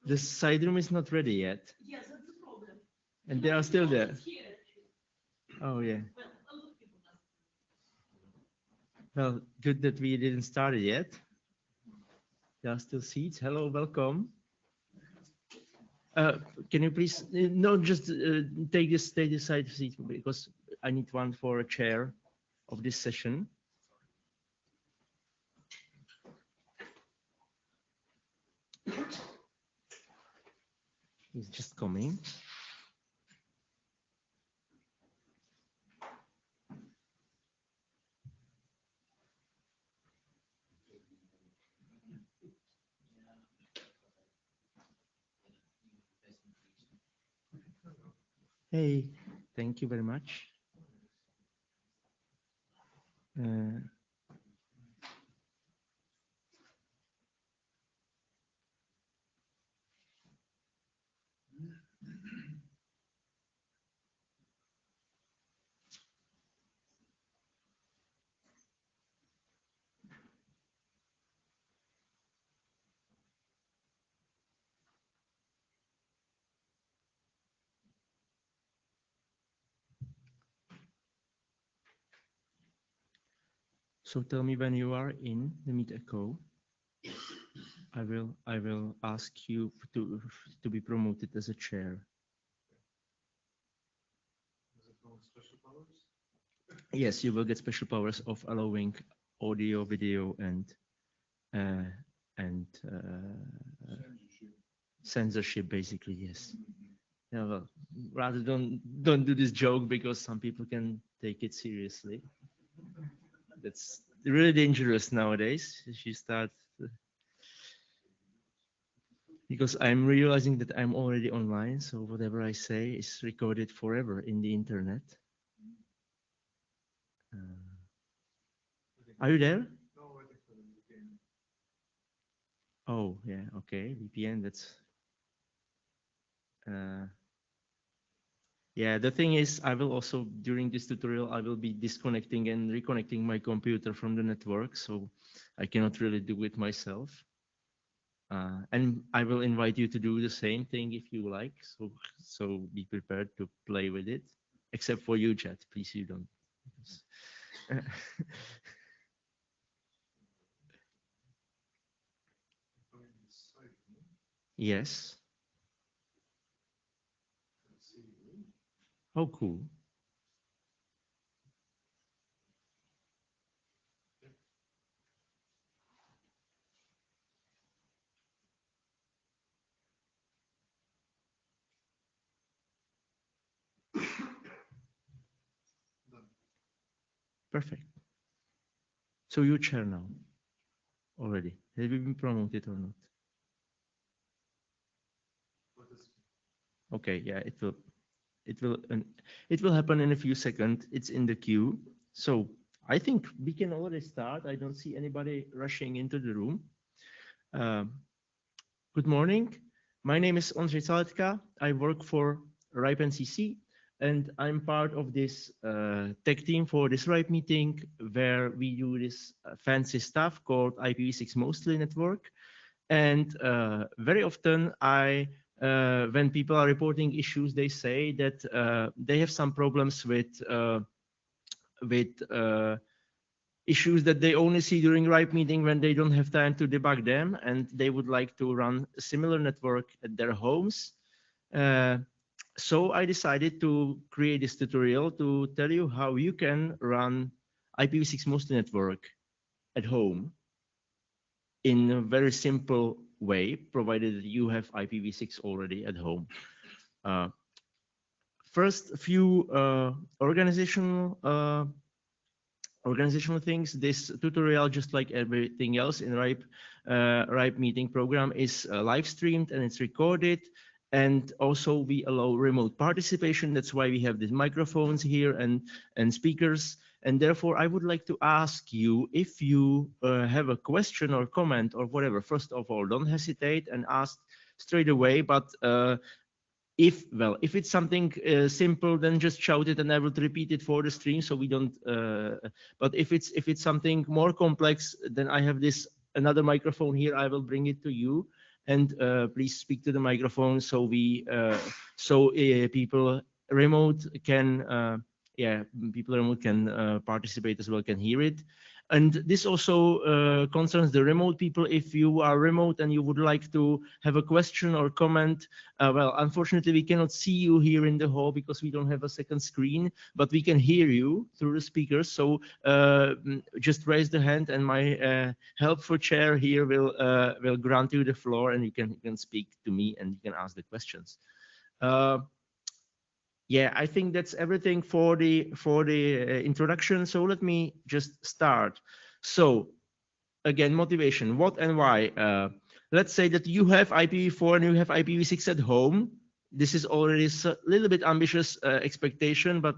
The side room is not ready yet. And they are still there. Oh, yeah. Well, good that we didn't start it yet. There are still seats. Hello, welcome. Can you please, no, just take this side seat because I need one for a chair of this session. He's just coming. Hey, thank you very much. So tell me when you are in the Meet Echo. I will ask you to be promoted as a chair. Yes, you will get special powers of allowing audio, video, and censorship, basically. Yes. Yeah. Well, rather don't do this joke because some people can take it seriously. That's really dangerous nowadays. If you start, because I'm realizing that I'm already online, so whatever I say is recorded forever in the internet. Are you there? Oh, yeah, okay, VPN, that's... yeah, the thing is, I will also, during this tutorial, I will be disconnecting and reconnecting my computer from the network, so I cannot really do it myself. And I will invite you to do the same thing if you like, so be prepared to play with it, except for you, chat, please, you don't. Yes. Oh, cool. Perfect. So you chair now already. Have you been promoted or not? Okay, yeah, it will happen in a few seconds. It's in the queue. So I think we can already start. I don't see anybody rushing into the room. Good morning. My name is Ondřej Saletka. I work for RIPE NCC, and I'm part of this tech team for this RIPE meeting, where we do this fancy stuff called IPv6 Mostly Network. And very often when people are reporting issues, they say that they have some problems with issues that they only see during RIPE meeting when they don't have time to debug them, and they would like to run a similar network at their homes. So I decided to create this tutorial to tell you how you can run IPv6 Mostly network at home in a very simple way, provided that you have IPv6 already at home. First, a few organizational organizational things. This tutorial, just like everything else in RIPE meeting program, is live streamed and it's recorded. And also we allow remote participation. That's why we have these microphones here and speakers. And therefore, I would like to ask you if you have a question or comment or whatever. First of all, don't hesitate and ask straight away. But if it's something simple, then just shout it and I will repeat it for the stream, so we don't but if it's something more complex, then I have this another microphone here. I will bring it to you, and please speak to the microphone so we people remote can people remote can participate as well, can hear it. And this also concerns the remote people. If you are remote and you would like to have a question or comment, well, unfortunately, we cannot see you here in the hall because we don't have a second screen, but we can hear you through the speakers. So just raise the hand, and my helpful chair here will grant you the floor, and you can speak to me and you can ask the questions. Yeah, I think that's everything for the introduction. So let me just start. So again, motivation, what and why. Let's say that you have IPv4 and you have IPv6 at home. This is already a little bit ambitious expectation, but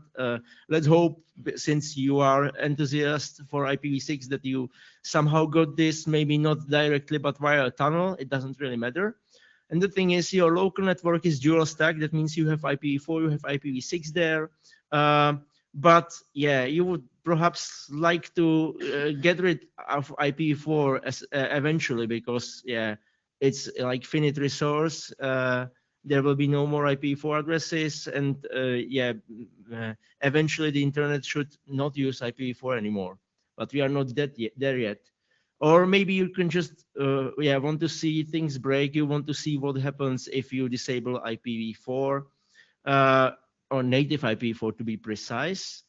let's hope, since you are enthusiast for IPv6, that you somehow got this, maybe not directly, but via a tunnel. It doesn't really matter. And the thing is, your local network is dual stack. That means you have IPv4, you have IPv6 there. But yeah, you would perhaps like to get rid of IPv4 as eventually, because yeah, it's like finite resource. There will be no more IPv4 addresses, and eventually the internet should not use IPv4 anymore. But we are not there yet. Or maybe you can just want to see things break. You want to see what happens if you disable IPv4 or native IPv4 to be precise.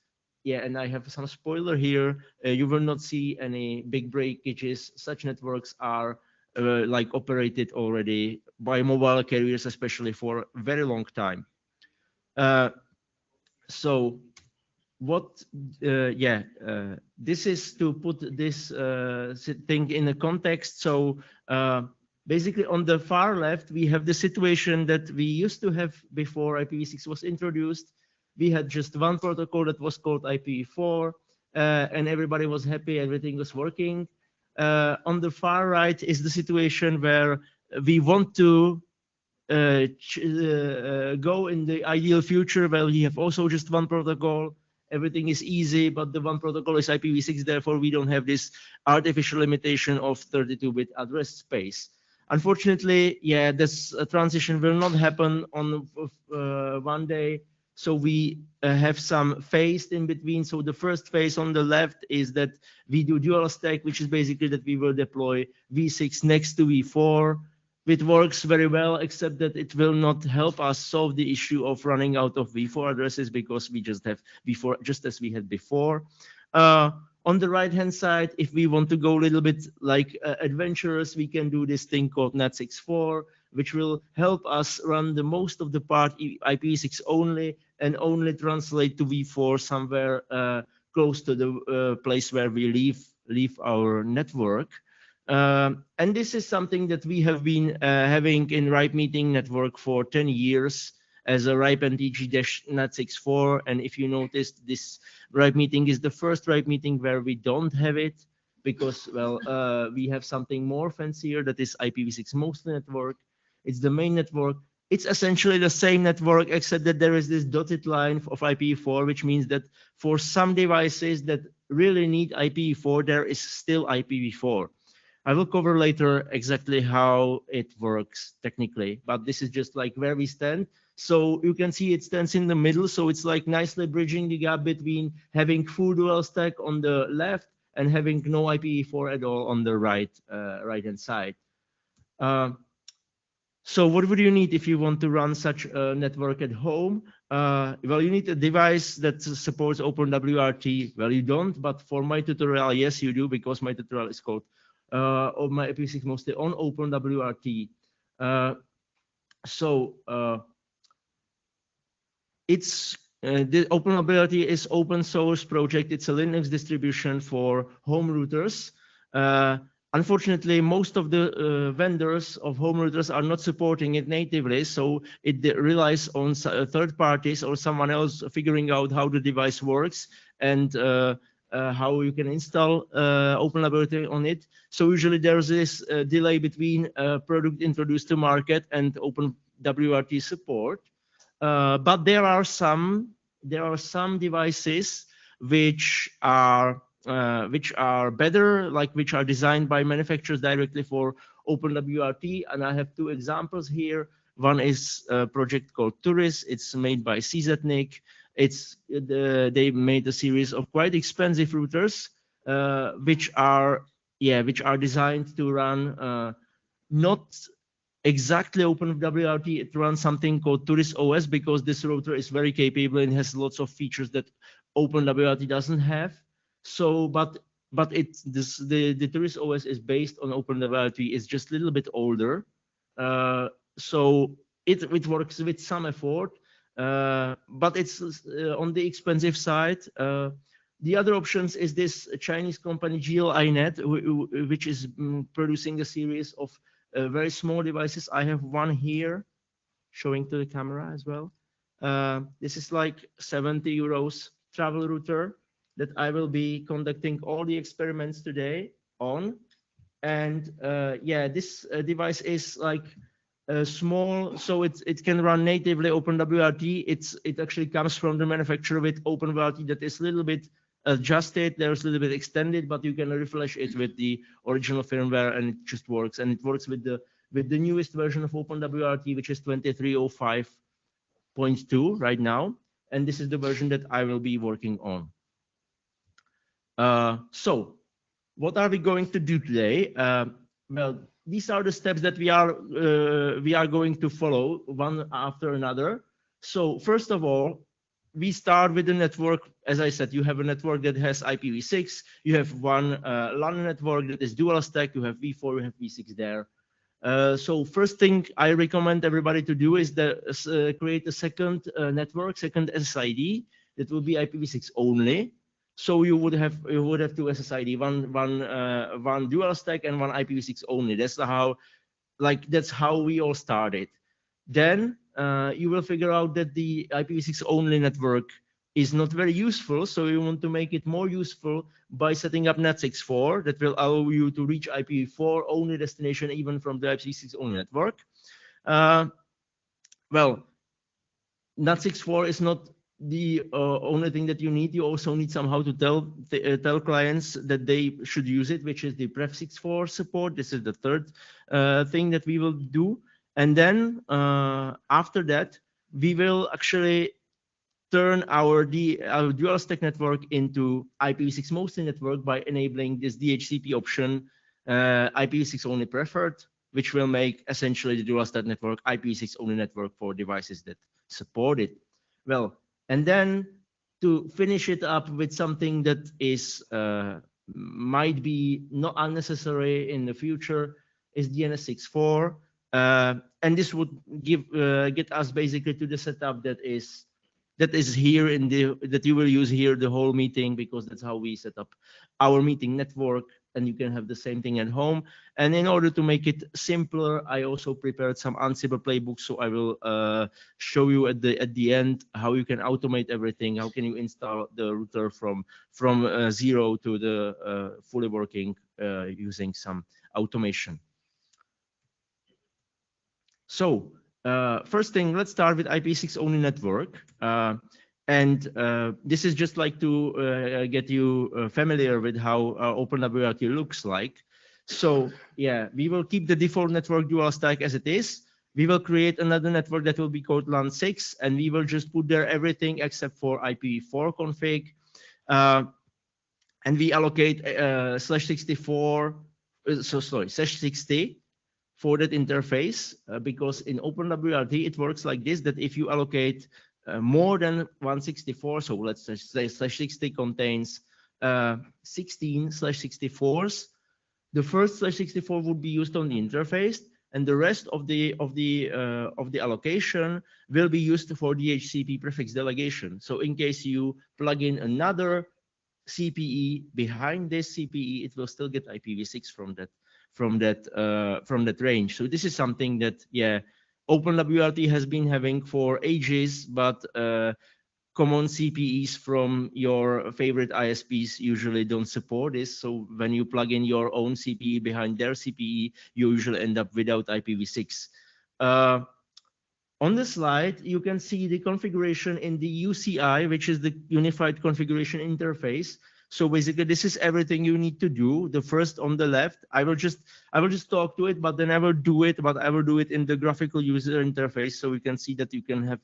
Yeah, and I have some spoiler here. You will not see any big breakages. Such networks are like operated already by mobile carriers, especially for a very long time. So what this is to put this thing in a context. So basically on the far left we have the situation that we used to have before IPv6 was introduced. We had just one protocol that was called IPv4 and everybody was happy, everything was working. On the far right is the situation where we want to go in the ideal future where we have also just one protocol. Everything is easy, but the one protocol is IPv6, therefore we don't have this artificial limitation of 32-bit address space. Unfortunately, yeah, this transition will not happen on one day. So we have some phased in between. So the first phase on the left is that we do dual stack, which is basically that we will deploy v6 next to v4. It works very well, except that it will not help us solve the issue of running out of v4 addresses, because we just have v4 just as we had before. On the right-hand side, if we want to go a little bit like adventurous, we can do this thing called NAT64, which will help us run the most of the part IPv6 only, and only translate to v4 somewhere close to the place where we leave our network. And this is something that we have been having in RIPE meeting network for 10 years as a RIPE NTG-NAT64. And if you noticed, this RIPE meeting is the first RIPE meeting where we don't have it, because, well, we have something more fancier, that is IPv6 mostly network. It's the main network. It's essentially the same network, except that there is this dotted line of IPv4, which means that for some devices that really need IPv4, there is still IPv4. I will cover later exactly how it works technically, but this is just like where we stand. So you can see it stands in the middle. So it's like nicely bridging the gap between having full dual stack on the left and having no IPv4 at all on the right-hand side. So what would you need if you want to run such a network at home? Well, you need a device that supports OpenWRT. Well, you don't, but for my tutorial, yes, you do, because my tutorial is called of my IPv6 mostly on OpenWRT. It's the Open Mobility is open source project. It's a Linux distribution for home routers. Unfortunately, most of the vendors of home routers are not supporting it natively, so it relies on third parties or someone else figuring out how the device works and how you can install OpenWRT on it. So usually there's this delay between product introduced to market and OpenWRT support. But there are some devices which are better, like which are designed by manufacturers directly for OpenWRT, and I have two examples here. One is a project called Turis. It's made by CZNIC. They made a series of quite expensive routers, which are designed to run not exactly OpenWRT. It runs something called Turis OS because this router is very capable and has lots of features that OpenWRT doesn't have. So, but the Turis OS is based on OpenWRT. It's just a little bit older, so it works with some effort, but it's on the expensive side. The other options is this Chinese company GLINet, which is producing a series of very small devices. I have one here showing to the camera as well. This is like 70 euros travel router that I will be conducting all the experiments today on. And yeah, this device is like small, so it can run natively OpenWRT. It actually comes from the manufacturer with OpenWRT that is a little bit adjusted. There's a little bit extended, but you can refresh it with the original firmware, and it just works. And it works with the newest version of OpenWRT, which is 2305.2 right now. And this is the version that I will be working on. So what are we going to do today? Well, these are the steps that we are going to follow one after another. So first of all, we start with the network. As I said, you have a network that has IPv6. You have one LAN network that is dual stack. You have v4, you have v6 there. So first thing I recommend everybody to do is create a second network, second SSID that will be IPv6 only. So you would have two SSID, one dual stack and one IPv6 only. That's how we all started. Then you will figure out that the IPv6 only network is not very useful. So you want to make it more useful by setting up NAT64 that will allow you to reach IPv4 only destination even from the IPv6 only network. Well, NAT64 is not the only thing that you need. You also need somehow to tell clients that they should use it, which is the Pref64 support. This is the third thing that we will do. And then after that, we will actually turn our dual stack network into IPv6 mostly network by enabling this DHCP option, IPv6 only preferred, which will make essentially the dual stack network IPv6 only network for devices that support it. Well, and then to finish it up with something that is might be not unnecessary in the future is DNS64. And this would get us basically to the setup that is here that you will use here the whole meeting, because that's how we set up our meeting network, and you can have the same thing at home. And in order to make it simpler, I also prepared some Ansible playbooks. So I will show you at the end how you can automate everything. How can you install the router from zero to the fully working using some automation. So first thing, let's start with IPv6 only network. This is just like to get you familiar with how OpenWRT looks like. So yeah, we will keep the default network dual stack as it is. We will create another network that will be called LAN6, and we will just put there everything except for IPv4 config. And we allocate /64, /60 for that interface, because in OpenWRT it works like this, that if you allocate more than 164, so let's say /60 contains 16 /64s, the first /64 would be used on the interface, and the rest of the allocation will be used for DHCP prefix delegation. So in case you plug in another CPE behind this CPE, it will still get IPv6 from that range. So this is something that, yeah, OpenWRT has been having for ages, but common CPEs from your favorite ISPs usually don't support this. So when you plug in your own CPE behind their CPE, you usually end up without IPv6. On the slide, you can see the configuration in the UCI, which is the Unified Configuration Interface. So basically, this is everything you need to do. The first on the left, I will just talk to it, but then I will do it, but I will do it in the graphical user interface, so you can see that you can have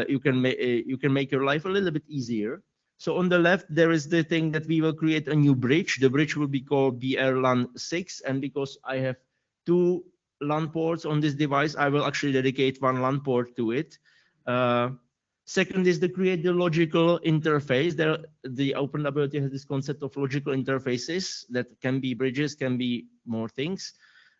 you can make your life a little bit easier. So on the left, there is the thing that we will create a new bridge. The bridge will be called BR-LAN6, and because I have two LAN ports on this device, I will actually dedicate one LAN port to it. Second is to create the logical interface. The OpenWRT has this concept of logical interfaces that can be bridges, can be more things.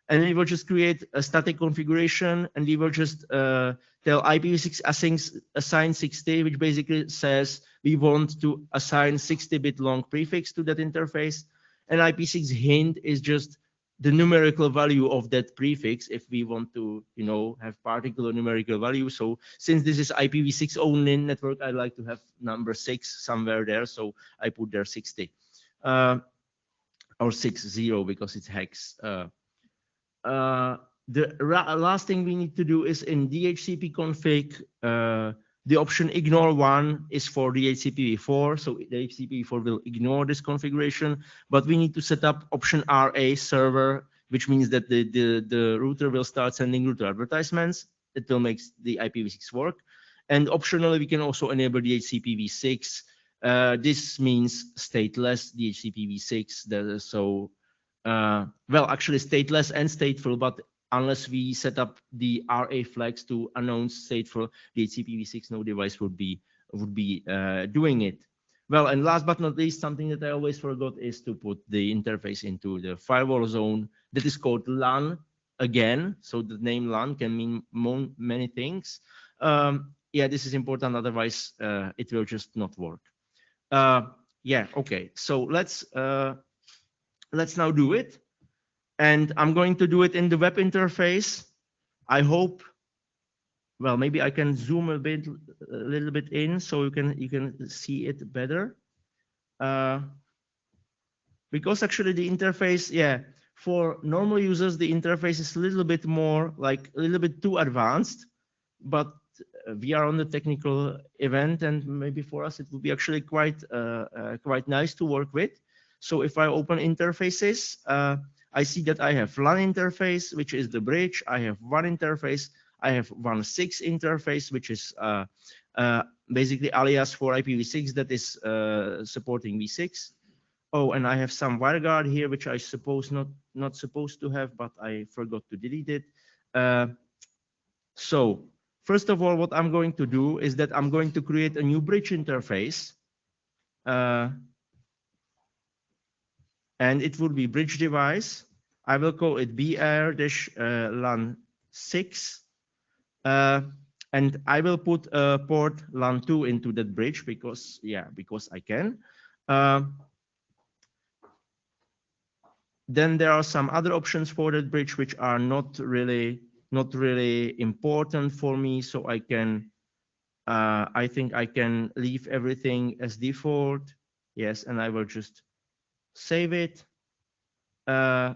And we will just create a static configuration, and we will just tell IPv6 assign 60, which basically says we want to assign 60-bit long prefix to that interface. And IP6 hint is just the numerical value of that prefix if we want to, you know, have particular numerical value. So since this is IPv6 only network, I like to have number 6 somewhere there. So I put there 60 or 60 because it's hex. The last thing we need to do is in DHCP config, the option ignore one is for DHCPv4. So DHCPv4 will ignore this configuration, but we need to set up option RA server, which means that the router will start sending router advertisements. It will make the IPv6 work. And optionally, we can also enable DHCPv6. This means stateless DHCPv6. So, well, actually stateless and stateful, but unless we set up the RA flags to announce stateful DHCPv6, no device would be doing it. Well, and last but not least, something that I always forgot is to put the interface into the firewall zone that is called LAN again. So the name LAN can mean many things. Yeah, this is important. Otherwise, it will just not work. Yeah, okay. So let's now do it. And I'm going to do it in the web interface. I hope, well, maybe I can zoom a little bit in so you can see it better. Because actually the interface, yeah, for normal users, the interface is a little bit more like a little bit too advanced, but we are on the technical event, and maybe for us it would be actually quite nice to work with. So if I open interfaces, I see that I have LAN interface, which is the bridge. I have one interface. I have 1.6 interface, which is basically alias for IPv6 that is supporting v6. Oh, and I have some WireGuard here, which I suppose not supposed to have, but I forgot to delete it. So first of all, what I'm going to do is that I'm going to create a new bridge interface. And it will be bridge device. I will call it BR-LAN6. And I will put a port LAN2 into that bridge because I can. Then there are some other options for that bridge which are not really important for me. So I can, I think I can leave everything as default. Yes, and I will just save it. The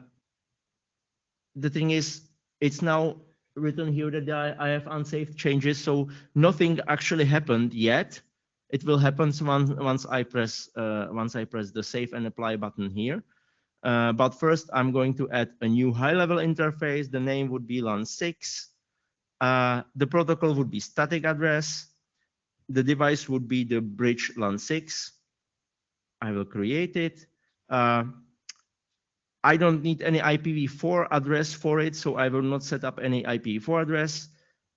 thing is, it's now written here that I have unsaved changes, so nothing actually happened yet. It will happen once I press the save and apply button here. But first, I'm going to add a new high-level interface. The name would be LAN6. The protocol would be static address. The device would be the bridge LAN6. I will create it. I don't need any IPv4 address for it, so I will not set up any IPv4 address.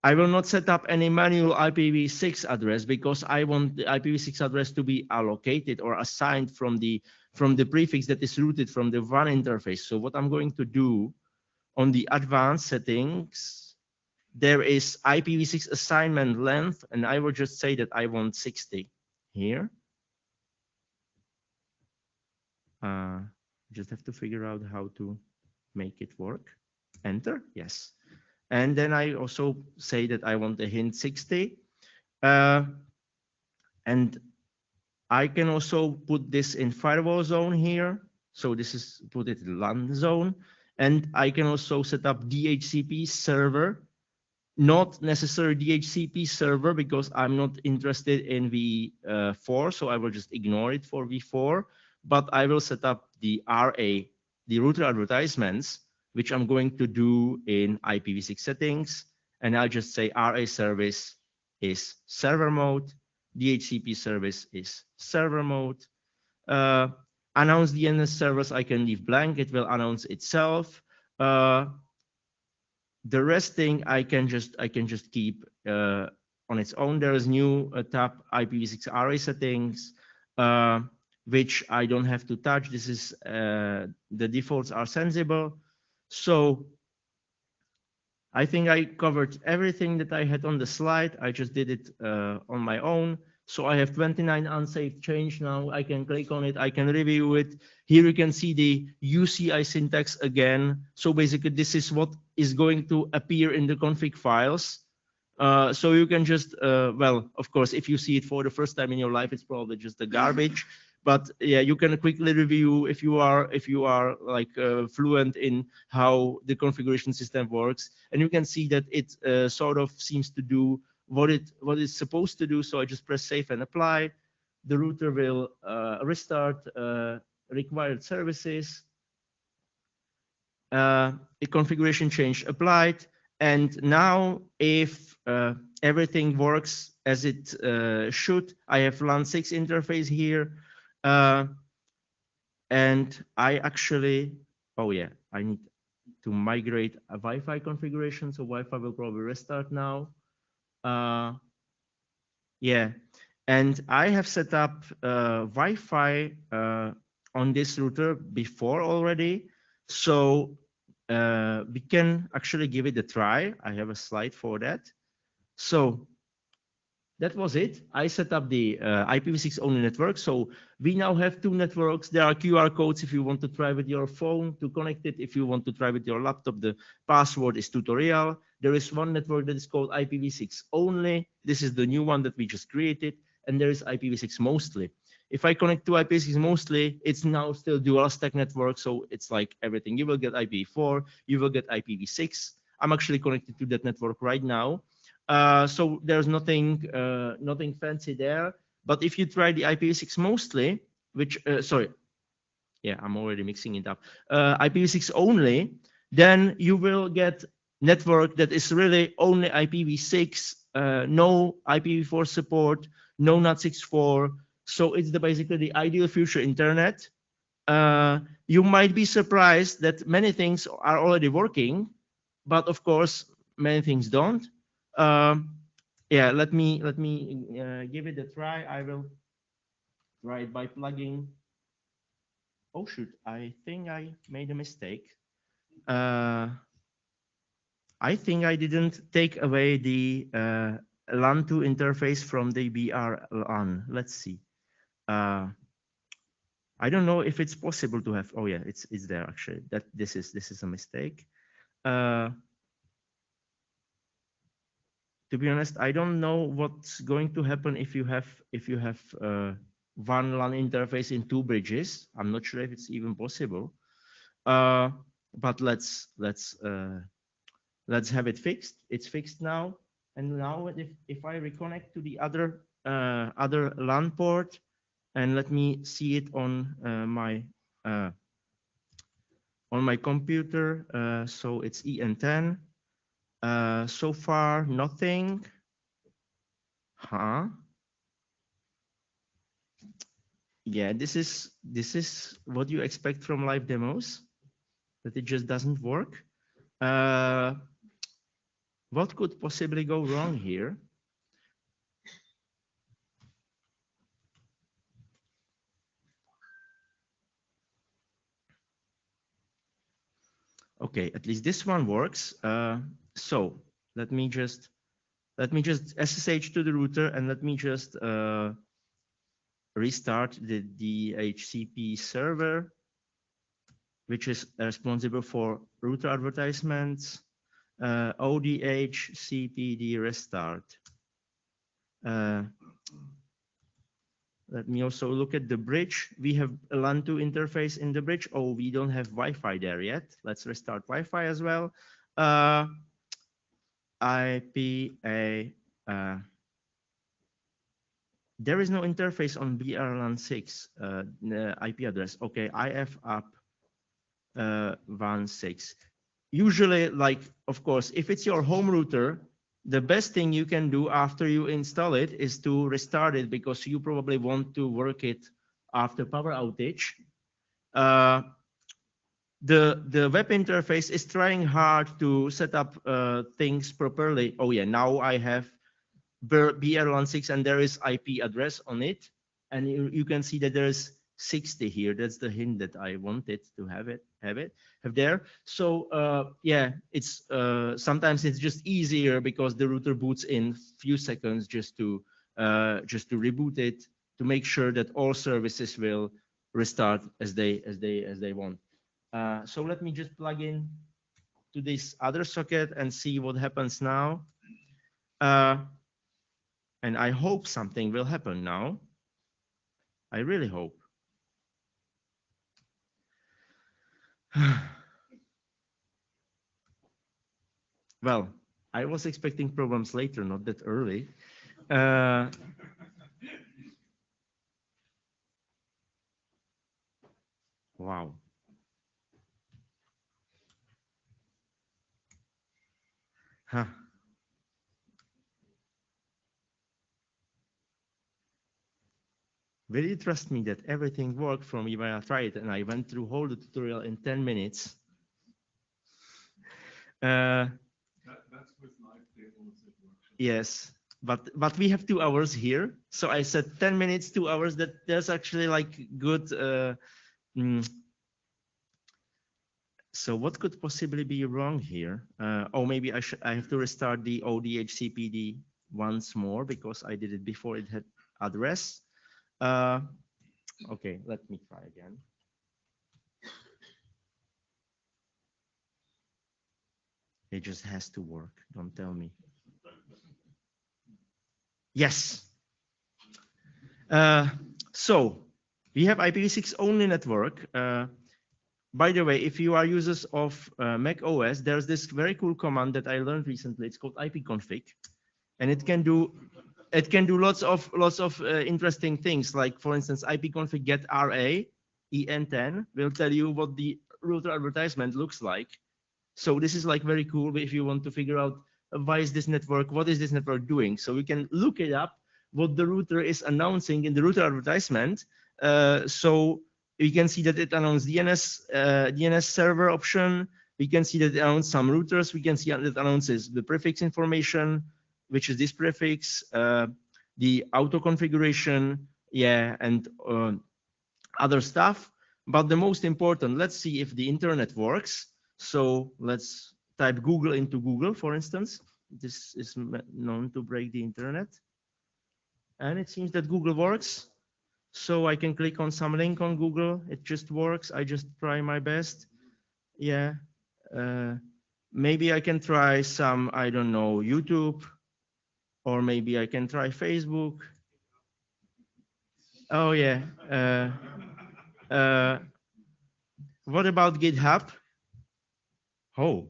I will not set up any manual IPv6 address because I want the IPv6 address to be allocated or assigned from the prefix that is routed from the WAN interface. So what I'm going to do on the advanced settings, there is IPv6 assignment length, and I will just say that I want 60 here. Just have to figure out how to make it work. Enter, yes. And then I also say that I want a hint 60. And I can also put this in firewall zone here. So this is put it in LAN zone. And I can also set up DHCP server, not necessarily DHCP server because I'm not interested in V4. So I will just ignore it for V4, but I will set up the RA, the router advertisements, which I'm going to do in IPv6 settings. And I'll just say RA service is server mode. DHCP service is server mode. Announce DNS servers, I can leave blank. It will announce itself. The rest thing I can just keep on its own. There is new tab IPv6 RA settings, which I don't have to touch. This is the defaults are sensible. So I think I covered everything that I had on the slide. I just did it on my own. So I have 29 unsafe change now. I can click on it. I can review it. Here you can see the UCI syntax again. So basically this is what is going to appear in the config files. So you can just, well, of course, if you see it for the first time in your life, it's probably just the garbage. But yeah, you can quickly review if you are like fluent in how the configuration system works, and you can see that it sort of seems to do what it's supposed to do. So I just press save and apply. The router will restart required services. A configuration change applied, and now if everything works as it should, I have LAN 6 interface here. And I actually, oh yeah, I need to migrate a Wi-Fi configuration. So Wi-Fi will probably restart now. Yeah, and I have set up Wi-Fi on this router before already. So we can actually give it a try. I have a slide for that. So that was it. I set up the IPv6 only network. So we now have two networks. There are QR codes if you want to try with your phone to connect it. If you want to try with your laptop, the password is tutorial. There is one network that is called IPv6 only. This is the new one that we just created. And there is IPv6 mostly. If I connect to IPv6 mostly, it's now still dual stack network. So it's like everything. You will get IPv4, you will get IPv6. I'm actually connected to that network right now. So there's nothing fancy there. But if you try the IPv6 mostly, which sorry, yeah, I'm already mixing it up. IPv6 only, then you will get network that is really only IPv6, no IPv4 support, no NAT64. So it's basically the ideal future internet. You might be surprised that many things are already working, but of course many things don't. Yeah, let me give it a try. I will try it by plugging. Oh shoot, I think I made a mistake. I think I didn't take away the LAN2 interface from the BR-LAN. Let's see. I don't know if it's possible to have. Oh yeah, it's there actually. That this is a mistake. To be honest, I don't know what's going to happen if you have one LAN interface in two bridges. I'm not sure if it's even possible. But let's have it fixed. It's fixed now. And now if I reconnect to the other LAN port, and let me see it on my computer. So it's EN10. So far, nothing. Huh? Yeah, this is what you expect from live demos, that it just doesn't work. What could possibly go wrong here? Okay, at least this one works. So let me just SSH to the router, and let me just restart the DHCP server, which is responsible for router advertisements. ODHCPD restart. Let me also look at the bridge. We have a LAN 2 interface in the bridge. Oh, we don't have Wi-Fi there yet. Let's restart Wi-Fi as well. IPA. There is no interface on BRLAN 6 IP address. Okay, IF up 1.6. Usually, like, of course, if it's your home router, the best thing you can do after you install it is to restart it, because you probably want to work it after power outage. The web interface is trying hard to set up things properly. Oh yeah, now I have BRLAN 6 and there is IP address on it, and you can see that there's 60 here. That's the hint that I wanted to have there. So yeah, it's sometimes it's just easier because the router boots in few seconds just to reboot it, to make sure that all services will restart as they want. So let me just plug in to this other socket and see what happens now. And I hope something will happen now. I really hope. Well, I was expecting problems later, not that early. Wow. Huh. Will you trust me that everything worked for me when I tried it and I went through whole the tutorial in 10 minutes? That's with live tables. Yes, but we have 2 hours here. So I said 10 minutes, 2 hours. That's actually like good. So what could possibly be wrong here? Oh, maybe I have to restart the ODHCPD once more because I did it before it had address. Okay, let me try again. It just has to work. Don't tell me. Yes. So we have IPv6 only network. By the way, if you are users of Mac OS, there's this very cool command that I learned recently. It's called ipconfig, and it can do lots of interesting things. Like for instance, ipconfig get RA EN10 will tell you what the router advertisement looks like. So this is like very cool if you want to figure out what is this network doing. So we can look it up what the router is announcing in the router advertisement. So we can see that it announced DNS server option. We can see that it announced some routers. We can see that it announces the prefix information, which is this prefix, the auto configuration, yeah, and other stuff. But the most important, let's see if the internet works. So let's type Google into Google, for instance. This is known to break the internet. And it seems that Google works. So I can click on some link on Google. It just works. I just try my best. Yeah. Maybe I can try some, I don't know, YouTube, or maybe I can try Facebook. Oh yeah. What about GitHub? Oh,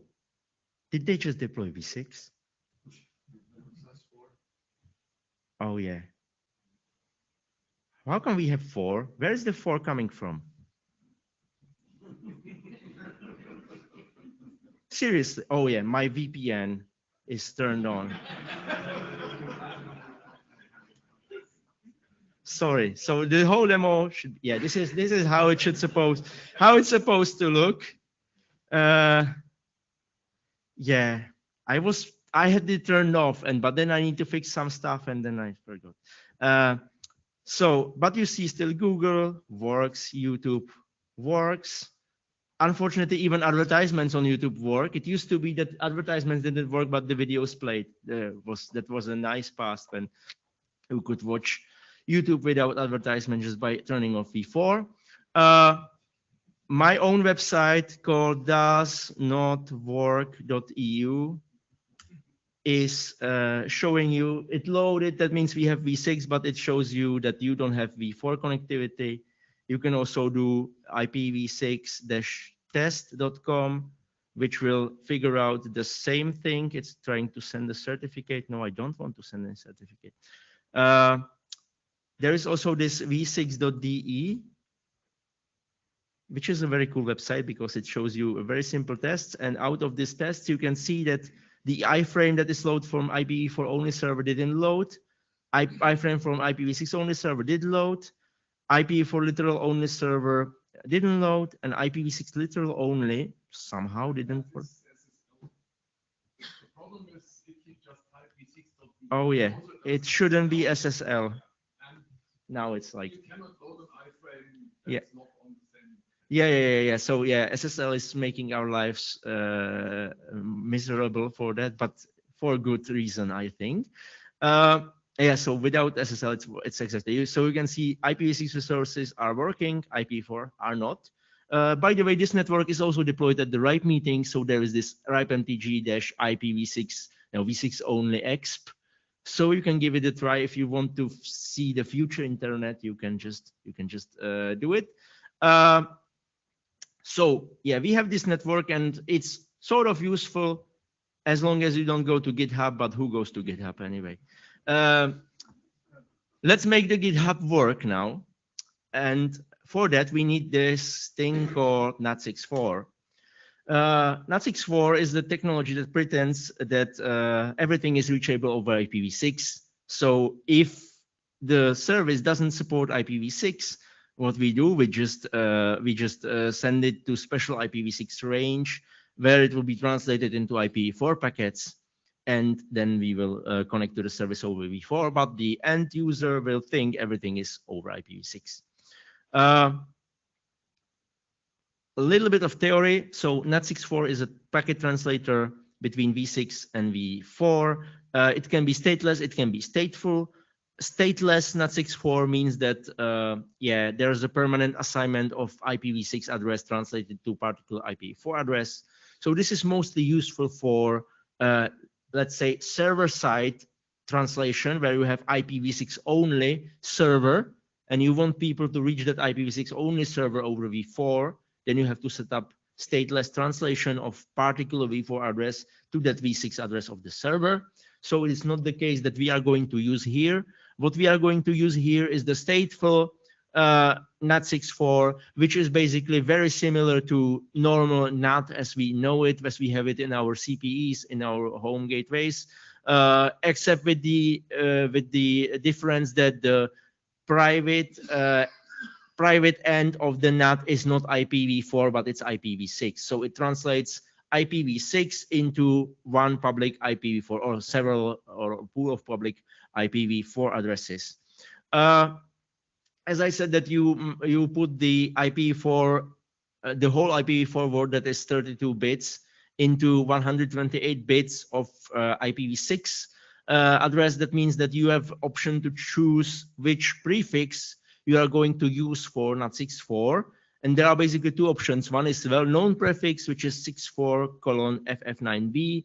did they just deploy v6? Oh yeah. How come we have 4? Where is the 4 coming from? Seriously? Oh yeah, my VPN is turned on. Sorry. So the whole demo should, yeah, this is how it should how it's supposed to look. Yeah, I had it turned off, but then I need to fix some stuff and then I forgot. So, but you see still Google works, YouTube works. unfortunately, even advertisements on YouTube work. It used to be that advertisements didn't work, but the videos played. That was a nice past when you could watch YouTube without advertisement just by turning off V4. My own website called doesnotwork.eu is showing you it loaded. That means we have V6, but it shows you that you don't have V4 connectivity. You can also do IPv6-test.com, which will figure out the same thing. It's trying to send a certificate. No, I don't want to send a certificate. There is also this v6.de, which is a very cool website because it shows you a very simple tests. And out of this test, you can see that the iframe that is loaded from IPv4 only server didn't load. Iframe from IPv6 only server did load. IPv4 literal only server didn't load, and IPv6 literal only somehow didn't work. The problem is if you just type v6.de. Oh yeah, it shouldn't be SSL. And Now it's like you cannot load an iframe that's yeah. not on the same. Yeah. So yeah, SSL is making our lives miserable for that, but for good reason, I think. Yeah, so without SSL, it's exactly. So you can see IPv6 resources are working, IPv4 are not. By the way, this network is also deployed at the RIPE meeting. So there is this RIPE-MTG-IPv6, v6 only exp. So you can give it a try if you want to see the future internet. You can just do it. So yeah, we have this network and it's sort of useful as long as you don't go to GitHub, but who goes to GitHub anyway? Let's make the GitHub work now. And for that, we need this thing called NAT64. NAT64 is the technology that pretends that everything is reachable over IPv6. So if the service doesn't support IPv6, what we do, we just send it to special IPv6 range where it will be translated into IPv4 packets, and then we will connect to the service over v4, but the end user will think everything is over IPv6. A little bit of theory. So NAT64 is a packet translator between v6 and v4. It can be stateless, it can be stateful. Stateless NAT64 means that yeah, there's a permanent assignment of IPv6 address translated to particular IPv4 address. So this is mostly useful for let's say server-side translation where you have IPv6 only server and you want people to reach that IPv6 only server over v4, then you have to set up stateless translation of particular v4 address to that v6 address of the server. So it's not the case that we are going to use here. What we are going to use here is the stateful NAT64, which is basically very similar to normal NAT as we know it, as we have it in our CPEs, in our home gateways, except with the difference that the private end of the NAT is not IPv4, but it's IPv6. So it translates IPv6 into one public IPv4 or several or a pool of public IPv4 addresses. As I said, that you put the IPv4, the whole IPv4 word that is 32 bits into 128 bits of IPv6 address. That means that you have option to choose which prefix you are going to use for NAT64. And there are basically two options. One is well-known prefix, which is 64:FF9B.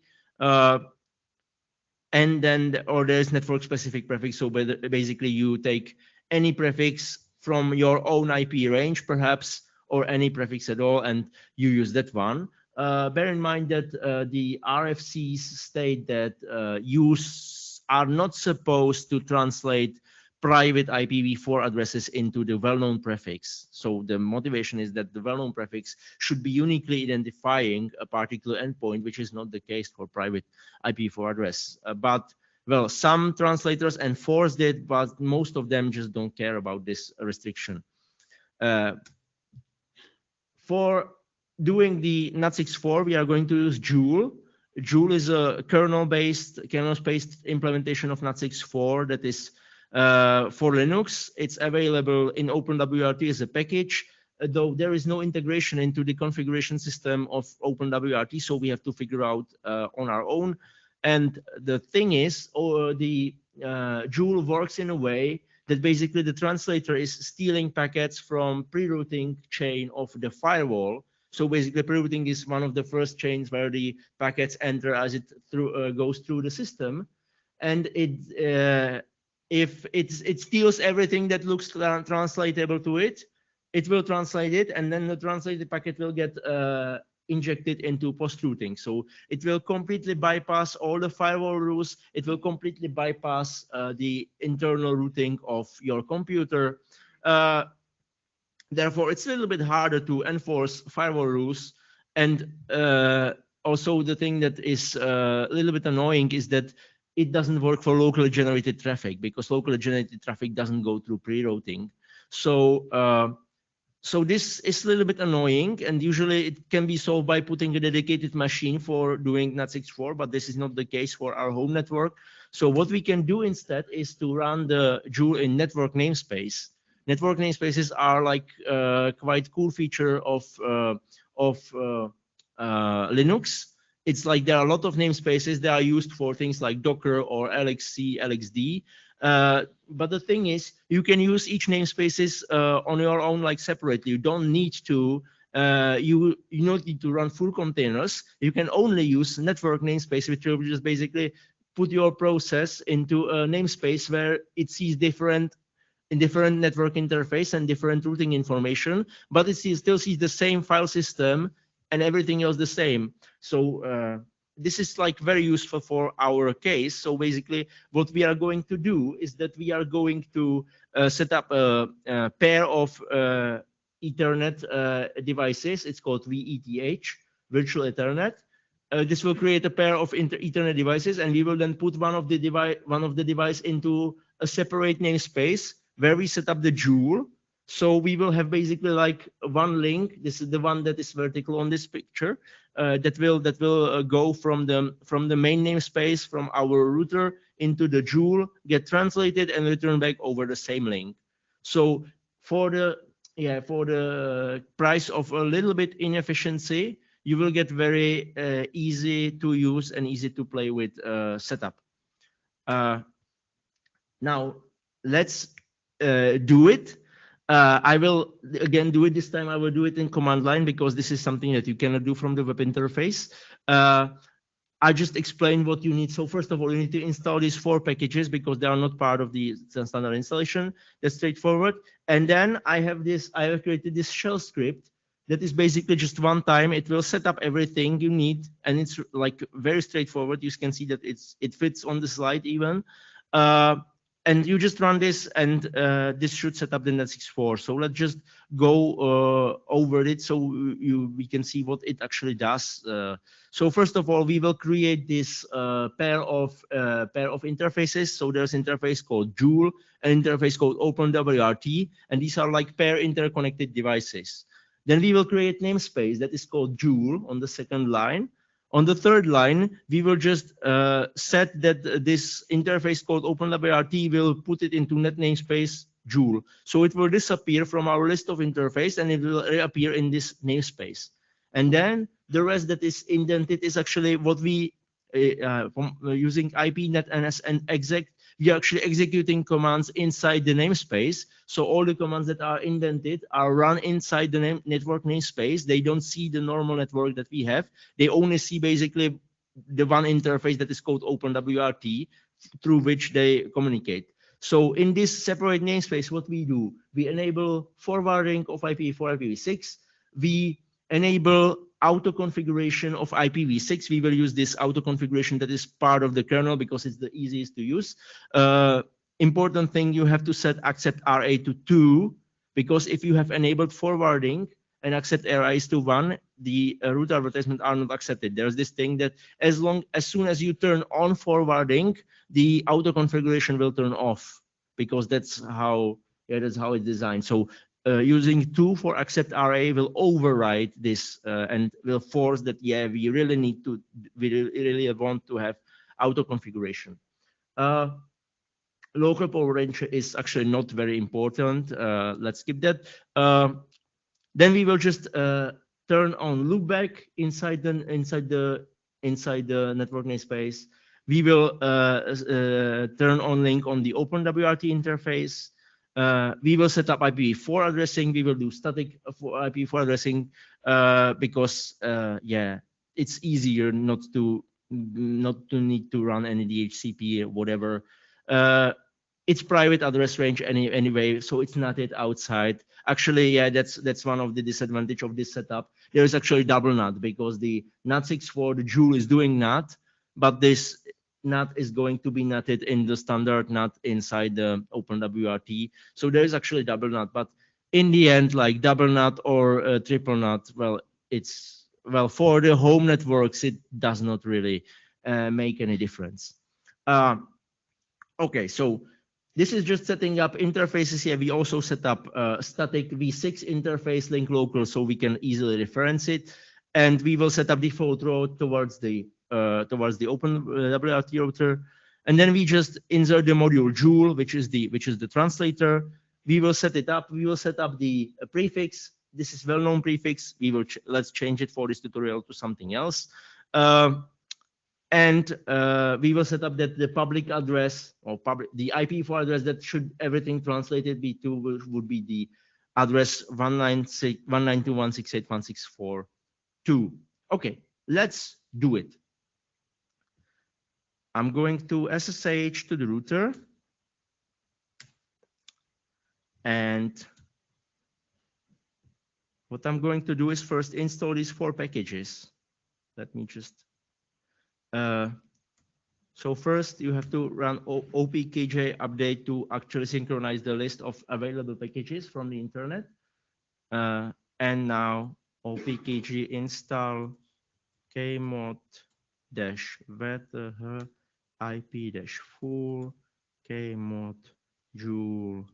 And then, or there's network specific prefix. So basically you take any prefix from your own IP range, perhaps, or any prefix at all, and you use that one. Bear in mind that the RFCs state that you are not supposed to translate private IPv4 addresses into the well-known prefix. So the motivation is that the well-known prefix should be uniquely identifying a particular endpoint, which is not the case for private IPv4 address. But well, some translators enforced it, but most of them just don't care about this restriction. For doing the NAT64, we are going to use Joule. Joule is a kernel-based implementation of NAT64 that is for Linux. It's available in OpenWRT as a package. though there is no integration into the configuration system of OpenWRT, so we have to figure out on our own. And the thing is, the Joule works in a way that basically the translator is stealing packets from pre-routing chain of the firewall. So basically, pre-routing is one of the first chains where the packets enter as it goes through the system, and if it steals everything that looks translatable to it, it will translate it, and then the translated packet will get injected into post-routing. So it will completely bypass all the firewall rules. It will completely bypass the internal routing of your computer. Therefore, it's a little bit harder to enforce firewall rules. And also the thing that is a little bit annoying is that it doesn't work for locally generated traffic, because locally generated traffic doesn't go through pre-routing. So so this is a little bit annoying, and usually it can be solved by putting a dedicated machine for doing NAT64, but this is not the case for our home network. So what we can do instead is to run the Joule in network namespace. Network namespaces are like quite cool feature of Linux. It's like there are a lot of namespaces that are used for things like Docker or LXC, LXD. But the thing is, you can use each namespaces on your own, like separately. You don't need to. You don't need to run full containers. You can only use network namespace, which will just basically put your process into a namespace where it sees different network interface and different routing information, but it still sees the same file system and everything else the same. So this is like very useful for our case. So basically what we are going to do is that we are going to set up a pair of Ethernet devices. It's called VETH, Virtual Ethernet. This will create a pair of Ethernet devices, and we will then put one of the device into a separate namespace where we set up the Joule. So we will have basically like one link. This is the one that is vertical on this picture. That will go from the main namespace from our router into the Joule, get translated and return back over the same link. So for the price of a little bit inefficiency, you will get very easy to use and easy to play with setup. Now let's do it. I will again do it this time. I will do it in command line because this is something that you cannot do from the web interface. I just explain what you need. So first of all, you need to install these 4 packages because they are not part of the standard installation. That's straightforward. And then I have created this shell script that is basically just one time. It will set up everything you need, and it's like very straightforward. You can see that it fits on the slide even. And you just run this, and this should set up the NAT64. So let's just go over it so we can see what it actually does. So first of all, we will create this pair of interfaces. So there's an interface called Joule, an interface called OpenWRT, and these are like pair interconnected devices. Then we will create namespace that is called Joule on the second line. On the third line, we will just set that this interface called OpenWRT will put it into net namespace Joule. So it will disappear from our list of interface and it will reappear in this namespace. And then the rest that is indented is actually what we, using IPNet and exec, we are actually executing commands inside the namespace. So all the commands that are indented are run inside the network namespace. They don't see the normal network that we have. They only see basically the one interface that is called OpenWRT through which they communicate. So in this separate namespace, what we do, we enable forwarding of IPv4, IPv6. We enable auto configuration of IPv6. We will use this auto configuration that is part of the kernel because it's the easiest to use. Important thing, you have to set accept RA to 2, because if you have enabled forwarding and accept RA is to 1, the route advertisements are not accepted. There's this thing that as soon as you turn on forwarding, the auto configuration will turn off, because that's how it's designed. So using 2 for accept RA will override this and will force that, yeah, we really want to have auto configuration. Local power range is actually not very important. Let's skip that. Then we will just turn on loopback inside the network namespace. We will turn on link on the OpenWRT interface. We will set up IPv4 addressing. We will do static for IPv4 addressing because yeah, it's easier not to need to run any DHCP or whatever. It's private address range anyway, so it's not it outside. Actually, yeah, that's one of the disadvantage of this setup. There is actually double NAT because the NAT64, the Joule is doing NAT, but this NAT is going to be NATed in the standard NAT inside the OpenWRT. So there is actually double NAT, but in the end, like double NAT or triple NAT, well, it's for the home networks, it does not really make any difference. Okay, so this is just setting up interfaces here. We also set up static v6 interface link local so we can easily reference it. And we will set up default route towards the OpenWRT router. And then we just insert the module Joule, which is the translator. We will set it up. We will set up the prefix. This is well-known prefix. We will let's change it for this tutorial to something else. And we will set up that the public address or the IPv4 address that should everything translated be to would be the address 192.168.164.2. Okay, let's do it. I'm going to SSH to the router. And what I'm going to do is first install these 4 packages. Let me just so first you have to run opkj update to actually synchronize the list of available packages from the internet. And now opkg install kmod-wth ip-full kmod joule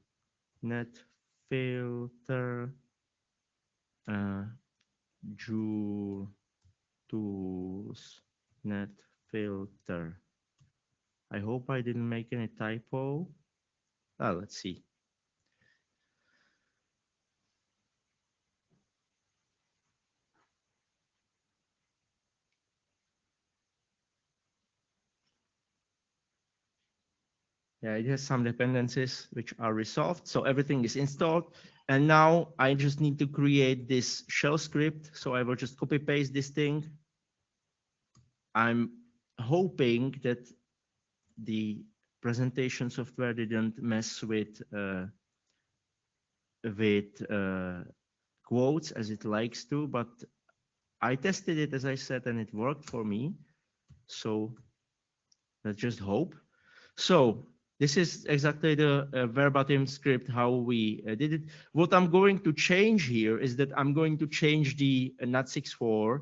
net filter joule tools net filter. I hope I didn't make any typo. Let's see. Yeah, it has some dependencies which are resolved. So everything is installed. And now I just need to create this shell script. So I will just copy paste this thing. I'm hoping that the presentation software didn't mess with quotes as it likes to, but I tested it, as I said, and it worked for me. So let's just hope. So this is exactly the verbatim script how we did it. What I'm going to change here is that I'm going to change the NAT64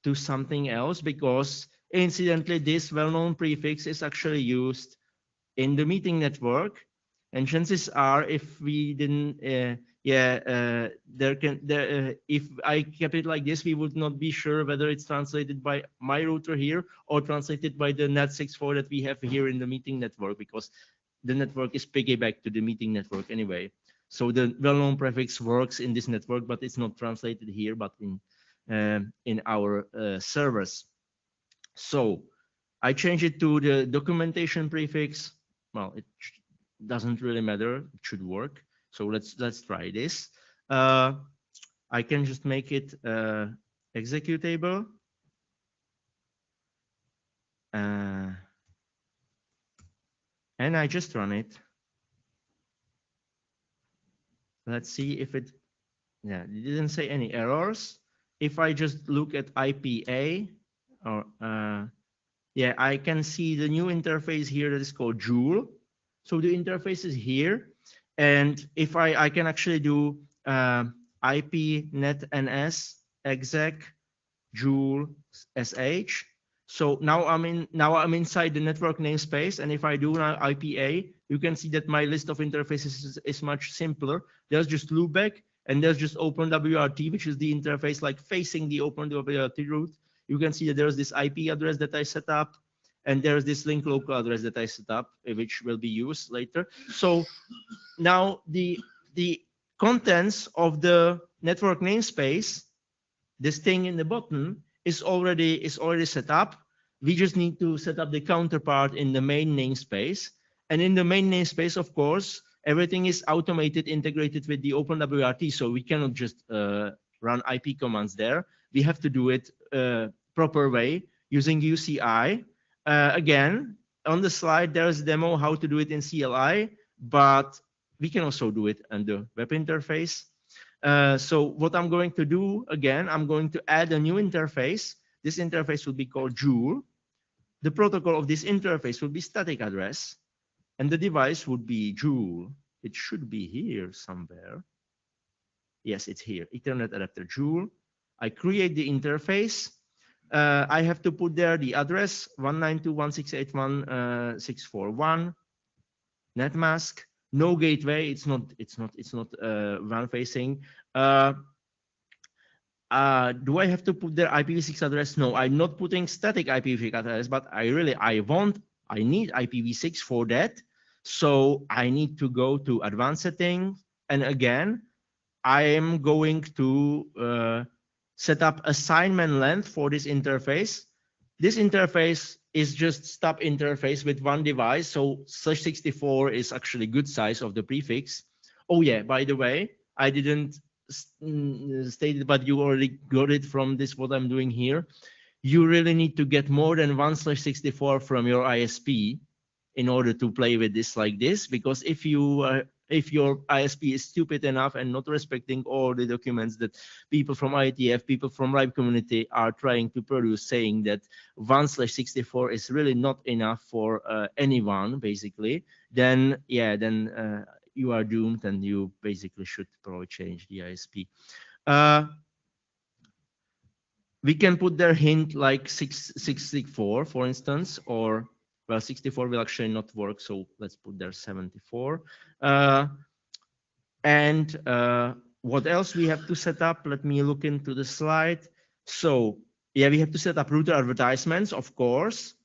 to something else, because incidentally this well-known prefix is actually used in the meeting network, and chances are if we didn't if I kept it like this, we would not be sure whether it's translated by my router here or translated by the NAT64 that we have here in the meeting network, because the network is piggyback to the meeting network anyway. So the well-known prefix works in this network, but it's not translated here, but in our servers. So I change it to the documentation prefix. Well, it doesn't really matter. It should work. So let's try this. I can just make it executable. And I just run it. Let's see if it, yeah, it didn't say any errors. If I just look at IPA, or yeah, I can see the new interface here that is called Joule. So the interface is here, and if I can actually do IP net ns exec Joule sh. So now I'm inside the network namespace, and if I do now IPA, you can see that my list of interfaces is much simpler. There's just loopback, and there's just OpenWRT, which is the interface like facing the OpenWRT route. You can see that there's this IP address that I set up, and there's this link local address that I set up, which will be used later. So now the contents of the network namespace, this thing in the bottom is already set up. We just need to set up the counterpart in the main namespace. And in the main namespace, of course, everything is automated, integrated with the OpenWRT. So we cannot just run IP commands there. We have to do it proper way using UCI. Again, on the slide, there's a demo how to do it in CLI, but we can also do it on the web interface. So what I'm going to do, again, I'm going to add a new interface. This interface will be called Joule. The protocol of this interface will be static address, and the device would be Joule. It should be here somewhere. Yes, it's here, Ethernet adapter Joule. I create the interface. I have to put there the address 192.168.1.641, netmask. No gateway. It's not WAN facing. Do I have to put their IPv6 address? No, I'm not putting static IPv6 address, but I need IPv6 for that. So I need to go to advanced settings. And again, I am going to set up assignment length for this interface. This interface is just stub interface with one device. So /64 is actually good size of the prefix. Oh yeah, by the way, I didn't state it, but you already got it from this, what I'm doing here. You really need to get more than 1/64 from your ISP in order to play with this like this, because if your ISP is stupid enough and not respecting all the documents that people from IETF, people from RIPE community are trying to produce, saying that 1/64 is really not enough for anyone, basically, then yeah, then you are doomed, and you basically should probably change the ISP. We can put their hint like 664, for instance, or well, 64 will actually not work, so let's put there 74. What else we have to set up? Let me look into the slide. So yeah, we have to set up router advertisements, of course.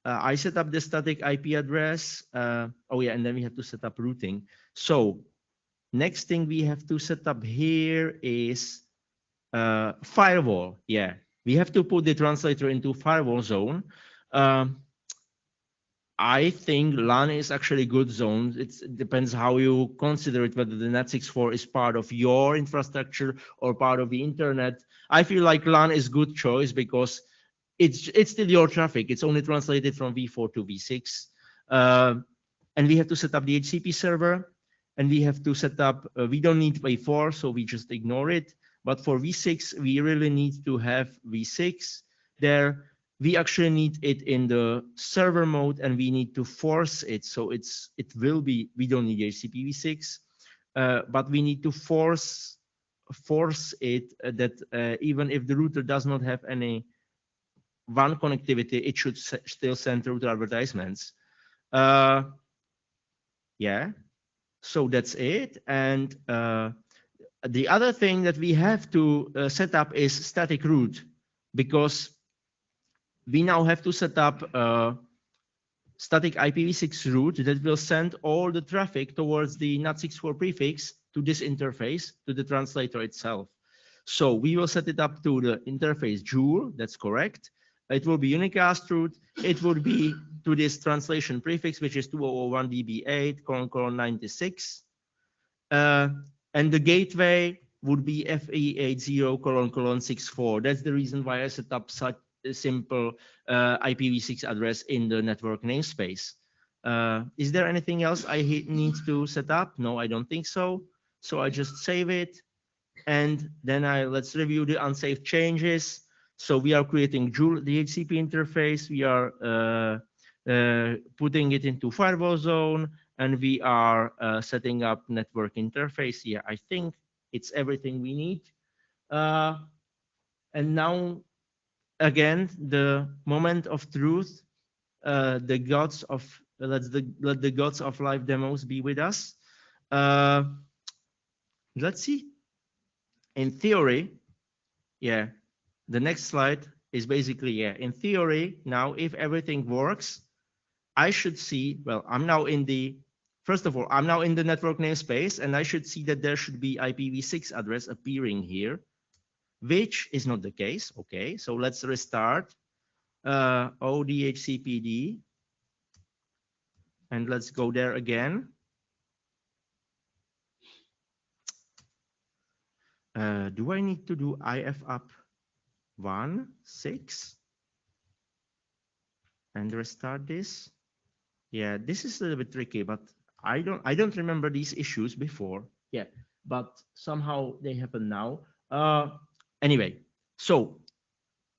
I set up the static IP address. Oh yeah, and then we have to set up routing. So next thing we have to set up here is firewall. Yeah, we have to put the translator into firewall zone. I think LAN is actually a good zone. It depends how you consider it, whether the NAT64 is part of your infrastructure or part of the internet. I feel like LAN is good choice because it's still your traffic. It's only translated from v4 to v6. And we have to set up the HCP server, and we have to set up, we don't need v4, so we just ignore it. But for v6, we really need to have v6 there. We actually need it in the server mode, and we need to force it. So it will be, we don't need HCP v6, but we need to force it that even if the router does not have any WAN connectivity, it should still send router advertisements. Yeah, so that's it. And the other thing that we have to set up is static route, because we now have to set up a static IPv6 route that will send all the traffic towards the NAT64 prefix to this interface, to the translator itself. So we will set it up to the interface Joule, that's correct. It will be unicast route. It would be to this translation prefix, which is 2001db8:96. And the gateway would be FE80::64. That's the reason why I set up such a simple IPv6 address in the network namespace. Is there anything else I need to set up? No, I don't think so. So I just save it. And then let's review the unsafe changes. So we are creating Joule, the HCP interface. We are putting it into firewall zone, and we are setting up network interface here. I think it's everything we need. And now, again, the moment of truth. Let the gods of live demos be with us. Let's see. In theory, yeah, the next slide is basically, yeah, in theory, now if everything works, I should see, well, I'm now in the first of all, I'm now in the network namespace, and I should see that there should be IPv6 address appearing here, which is not the case. Okay, so let's restart ODHCPD, and let's go there again. Do I need to do IFUP 1.6 and restart this? Yeah, this is a little bit tricky, but I don't remember these issues before. Yeah, but somehow they happen now. Anyway, so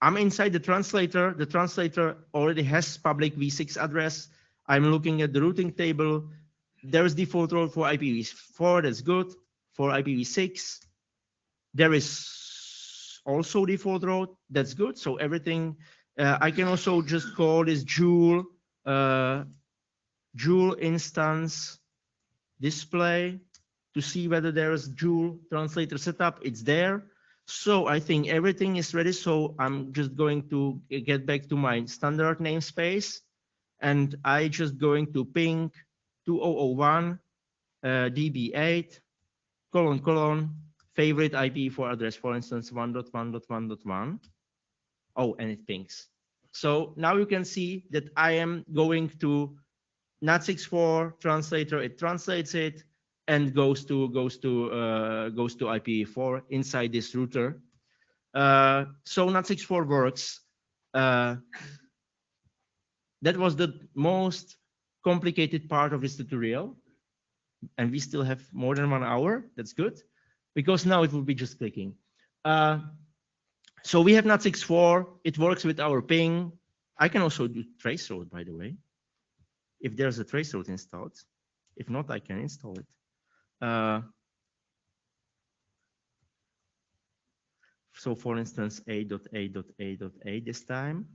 I'm inside the translator. The translator already has public v6 address. I'm looking at the routing table. There is default route for IPv4. That's good. For IPv6, there is also default route. That's good. So everything. I can also just call this Joule instance display to see whether there is Joule translator setup. It's there. So I think everything is ready. So I'm just going to get back to my standard namespace, and I just going to ping 2001 db8 : favorite IPv4 address, for instance 1.1.1.1. Oh, and it pings. So now you can see that I am going to NAT64 translator. It translates it and goes to IPv4 inside this router. So NAT64 works. That was the most complicated part of this tutorial, and we still have more than 1 hour. That's good, because now it will be just clicking. So we have NAT64. It works with our ping. I can also do traceroute, by the way, if there's a traceroute installed. If not, I can install it. So for instance, A.A.A.A this time.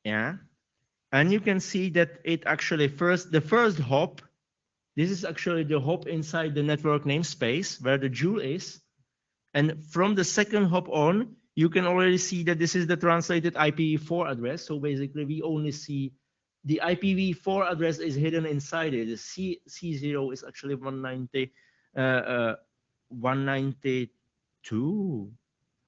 Yeah. And you can see that it actually the first hop, this is actually the hop inside the network namespace where the Joule is. And from the second hop on, you can already see that this is the translated IPv4 address. So basically we only see the IPv4 address is hidden inside it. The C0 is actually 192.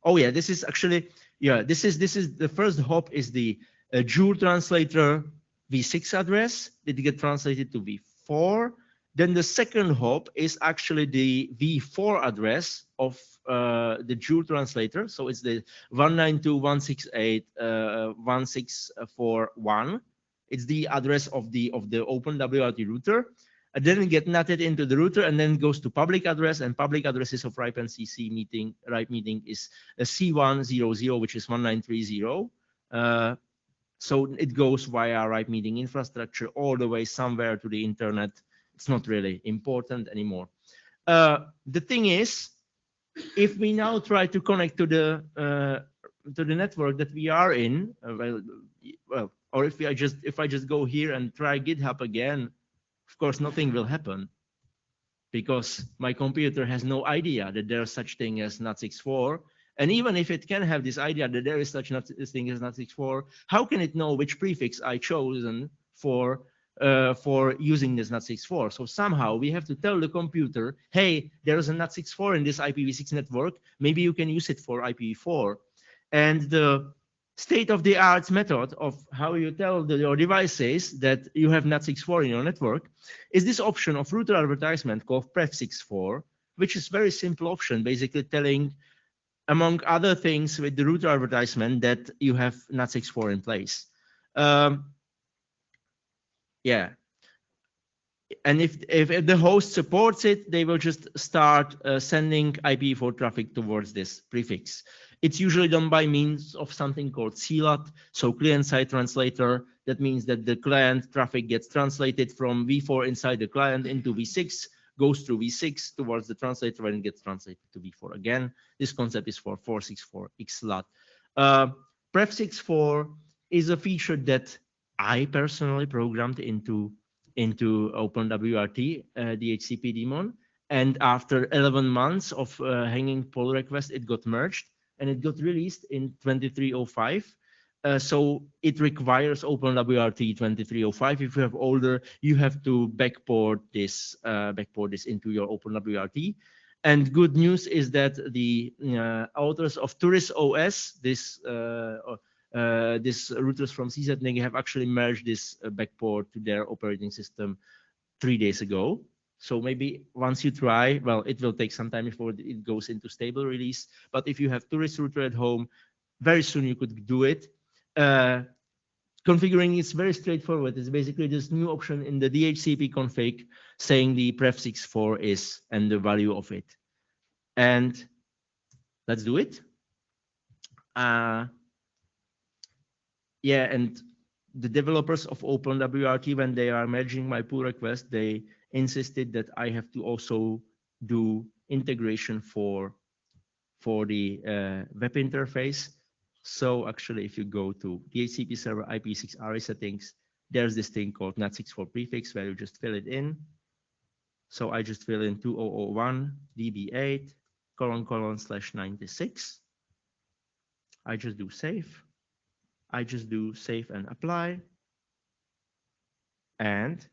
Oh yeah, this is actually, yeah, this is the first hop is the Joule translator v6 address that get translated to v4. Then the second hop is actually the v4 address of the Joule translator. So it's the 192.168.1.6.4.1. It's the address of the OpenWRT router. And then it get NATed into the router, and then goes to public address, and public addresses of RIPE and CC meeting. RIPE meeting is a C100, which is 1930. So it goes via RIPE meeting infrastructure all the way somewhere to the internet. It's not really important anymore. The thing is, if we now try to connect to the network that we are in, or if I just go here and try GitHub again, of course nothing will happen, because my computer has no idea that there's such thing as NAT64. And even if it can have this idea that there is such thing as NAT64, how can it know which prefix I chosen for using this NAT64? So somehow we have to tell the computer, hey, there is a NAT64 in this IPv6 network. Maybe you can use it for IPv4. And the state-of-the-art method of how you tell your devices that you have NAT64 in your network is this option of router advertisement called pref64, which is a very simple option, basically telling, among other things with the router advertisement, that you have NAT64 in place. Yeah. And if the host supports it, they will just start sending IPv4 traffic towards this prefix. It's usually done by means of something called CLAT, so client-side translator. That means that the client traffic gets translated from v4 inside the client into v6, goes through v6 towards the translator, and gets translated to v4 again. This concept is for 464xLAT. pref64 is a feature that I personally programmed into OpenWRT, DHCP daemon. And after 11 months of hanging pull request, it got merged and it got released in 2305. So it requires OpenWRT 2305. If you have older, you have to backport this into your OpenWRT. And good news is that the authors of Tourist OS, this routers from CZNIC, have actually merged this backport to their operating system 3 days ago. So maybe once you try, well, it will take some time before it goes into stable release. But if you have Tourist router at home, very soon you could do it. Configuring is very straightforward. It's basically this new option in the DHCP config saying the pref64 is and the value of it. And let's do it. Yeah, and the developers of OpenWRT, when they are merging my pull request, they insisted that I have to also do integration for the web interface. So actually, if you go to DHCP server IP6 array settings, there's this thing called NAT64 prefix where you just fill it in. So I just fill in 2001 db8 /96. I just do save. I just do save and apply. And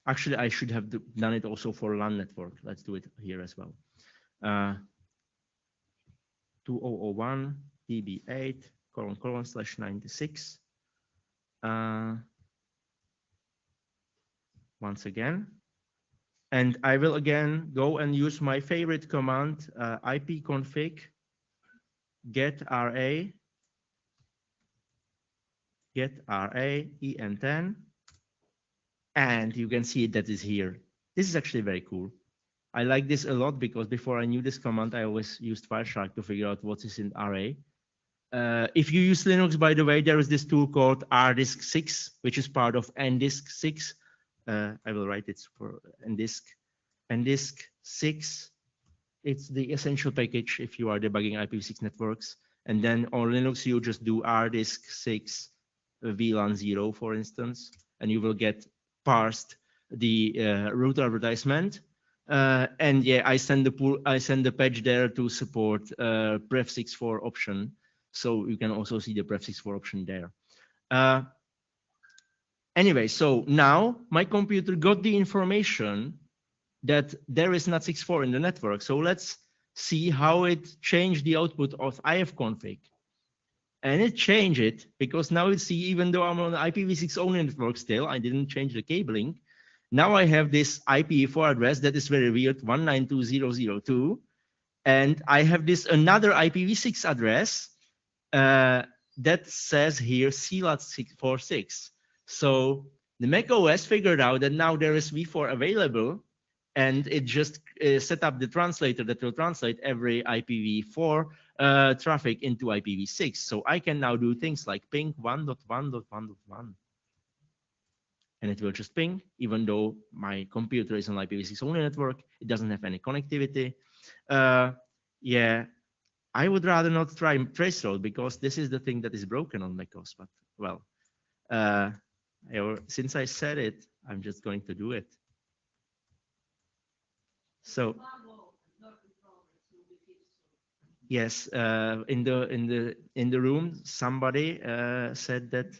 actually, I should have done it also for LAN network. Let's do it here as well. 2001 db8 /96. Once again. And I will again go and use my favorite command, ipconfig get ra en10. And you can see that is here. This is actually very cool. I like this a lot because before I knew this command, I always used Wireshark to figure out what is in array. If you use Linux, by the way, there is this tool called rdisk6, which is part of ndisk6. I will write it for ndisk6. It's the essential package if you are debugging IPv6 networks. And then on Linux, you just do rdisk6 VLAN 0, for instance, and you will get parsed the router advertisement. And yeah, I send the patch there to support pref64 option. So you can also see the pref64 option there. Anyway, so now my computer got the information that there is NAT64 in the network. So let's see how it changed the output of ifconfig. And it changed it because now you see, even though I'm on the IPv6 only network still, I didn't change the cabling. Now I have this IPv4 address that is very weird, 192.0.0.2. And I have this another IPv6 address that says here CLAT46. So the macOS figured out that now there is v4 available, and it just set up the translator that will translate every IPv4 traffic into IPv6. So I can now do things like ping 1.1.1.1. And it will just ping, even though my computer is on IPv6 only network. It doesn't have any connectivity. Yeah, I would rather not try traceroute because this is the thing that is broken on macOS. But well, since I said it, I'm just going to do it. So yes, in the room, somebody said that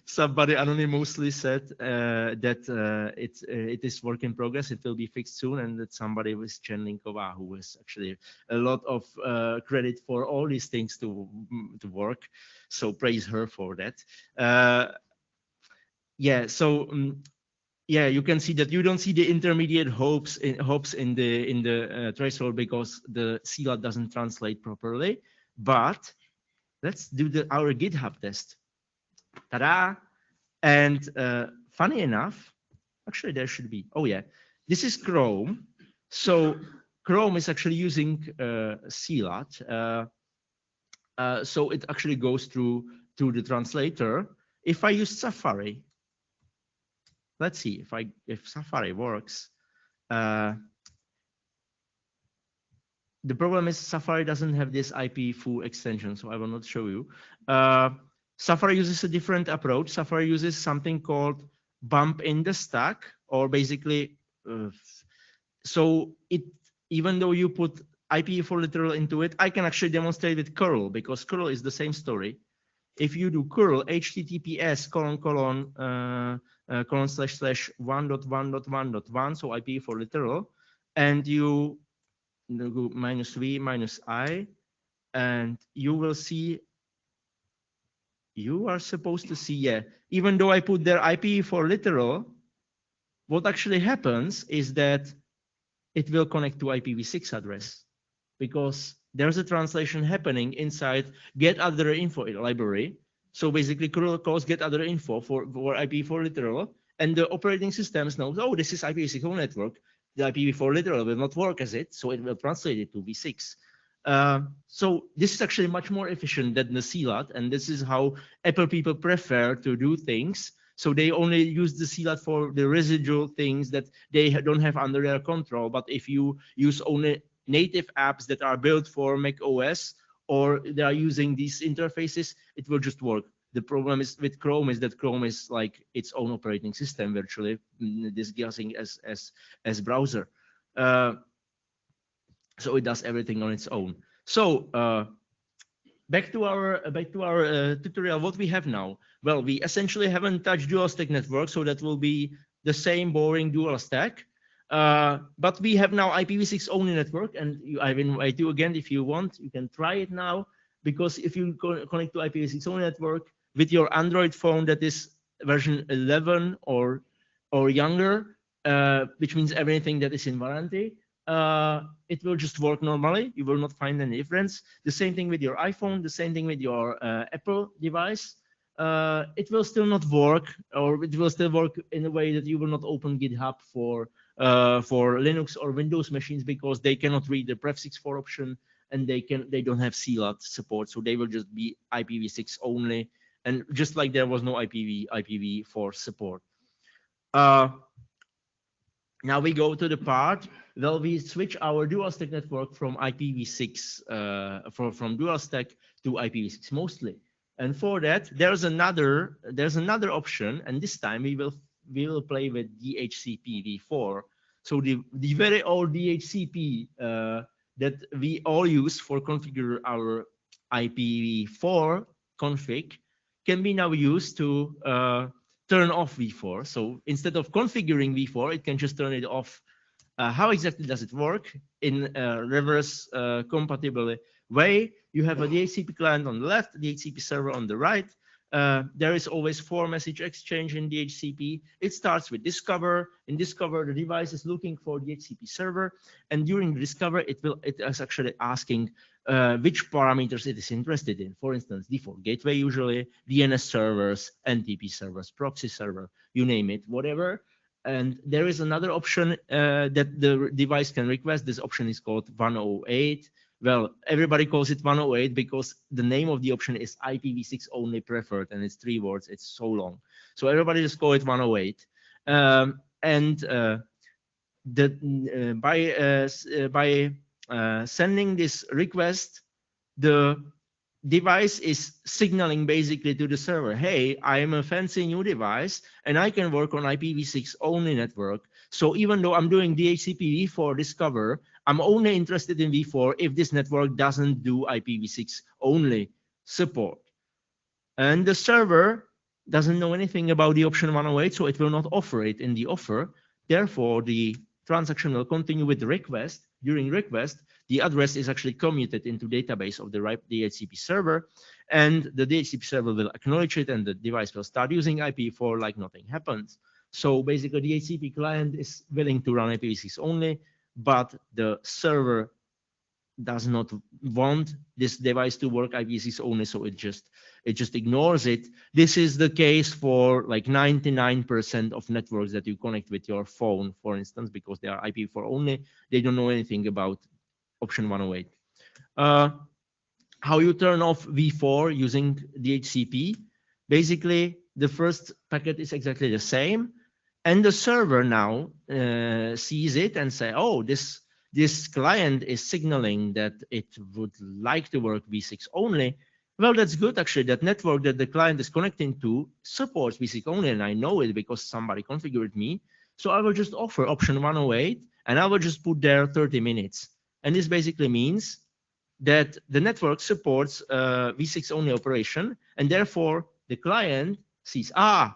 somebody anonymously said that it is work in progress. It will be fixed soon, and that somebody was Chenlinkova, who was actually a lot of credit for all these things to work. So praise her for that. Yeah. So. Yeah, you can see that you don't see the intermediate hops in the traceroute because the CLAT doesn't translate properly. But let's do our GitHub test. Ta-da! And funny enough, actually there should be. Oh yeah, this is Chrome. So Chrome is actually using CLAT. So it actually goes through the translator. If I use Safari. Let's see if Safari works. The problem is Safari doesn't have this IP-foo extension, so I will not show you. Safari uses a different approach. Safari uses something called bump in the stack, or basically, so even though you put IPv4 literal into it, I can actually demonstrate with curl, because curl is the same story. If you do curl https colon slash 1.1.1.1, so IPv4 literal, and you go -v -i, and you will see, you are supposed to see, yeah, even though I put there IPv4 literal, what actually happens is that it will connect to IPv6 address, because there's a translation happening inside get other info library. So basically curl calls get other info for IPv4 literal, and the operating systems knows, oh, this is IPv6 home network. The IPv4 literal will not work as it, so it will translate it to v6. So this is actually much more efficient than the CLAT, and this is how Apple people prefer to do things. So they only use the CLAT for the residual things that they don't have under their control. But if you use only native apps that are built for Mac OS, or they are using these interfaces, it will just work. The problem is with Chrome is that Chrome is like its own operating system virtually, disguising as browser. So it does everything on its own. So back to our tutorial. What we have now? Well, we essentially haven't touched dual stack network, so that will be the same boring dual stack. But we have now IPv6 only network, and I invite you again, if you want, you can try it now, because if you connect to IPv6 only network with your Android phone that is version 11 or younger, which means everything that is in warranty, it will just work normally. You will not find any difference. The same thing with your iPhone, the same thing with your Apple device. It will still not work, or it will still work in a way that you will not open GitHub for Linux or Windows machines, because they cannot read the pref64 option, and they don't have CLAT support, so they will just be IPv6 only, and just like there was no IPv4 support. Now we go to the part where we switch our dual stack network from IPv6 from dual stack to IPv6 mostly. And for that, there's another option, and this time we will play with DHCP v4. So the very old DHCP that we all use for configure our IPv4 config can be now used to turn off v4. So instead of configuring v4, it can just turn it off. How exactly does it work? In a reverse compatible way, you have a DHCP client on the left, DHCP server on the right. There is always 4-message exchange in DHCP. It starts with discover. In discover, the device is looking for DHCP server, and during discover, it is actually asking which parameters it is interested in. For instance, default gateway usually, DNS servers, NTP servers, proxy server, you name it, whatever. And there is another option that the device can request. This option is called 108. Well, everybody calls it 108 because the name of the option is IPv6 only preferred, and it's 3 words. It's so long, so everybody just call it 108. By sending this request, the device is signaling basically to the server, hey, I am a fancy new device and I can work on IPv6 only network. So even though I'm doing DHCP v4 discover, I'm only interested in v4 if this network doesn't do IPv6 only support. And the server doesn't know anything about the option 108, so it will not offer it in the offer. Therefore, the transaction will continue with the request. During request, the address is actually commuted into database of the right DHCP server, and the DHCP server will acknowledge it, and the device will start using IPv4 like nothing happens. So basically, the DHCP client is willing to run IPv6 only, but the server does not want this device to work IPv6 only, so it just ignores it. This is the case for like 99% of networks that you connect with your phone, for instance, because they are IPv4 only. They don't know anything about option 108. How you turn off v4 using DHCP? Basically, the first packet is exactly the same, and the server now sees it and say, oh, this client is signaling that it would like to work v6 only. Well, that's good, actually. That network that the client is connecting to supports v6 only, and I know it because somebody configured me. So I will just offer option 108, and I will just put there 30 minutes. And this basically means that the network supports v6 only operation, and therefore the client sees,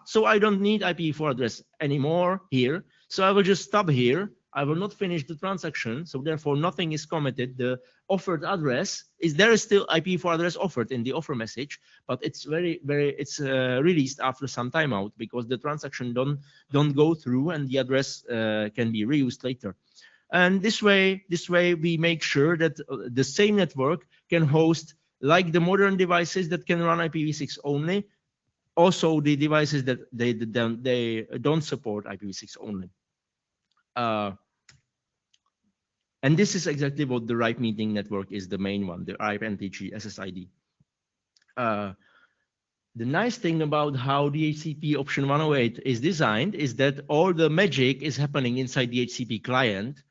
so I don't need IPv4 address anymore here, so I will just stop here. I will not finish the transaction, so therefore nothing is committed. The offered address there is still IPv4 address offered in the offer message, but it's released after some timeout because the transaction don't go through, and the address can be reused later. And this way we make sure that the same network can host, like the modern devices that can run IPv6 only, also the devices that they don't support IPv6 only. And this is exactly what the RIPE meeting network is, the main one, the RIPE NTG SSID. The nice thing about how DHCP option 108 is designed is that all the magic is happening inside the DHCP client,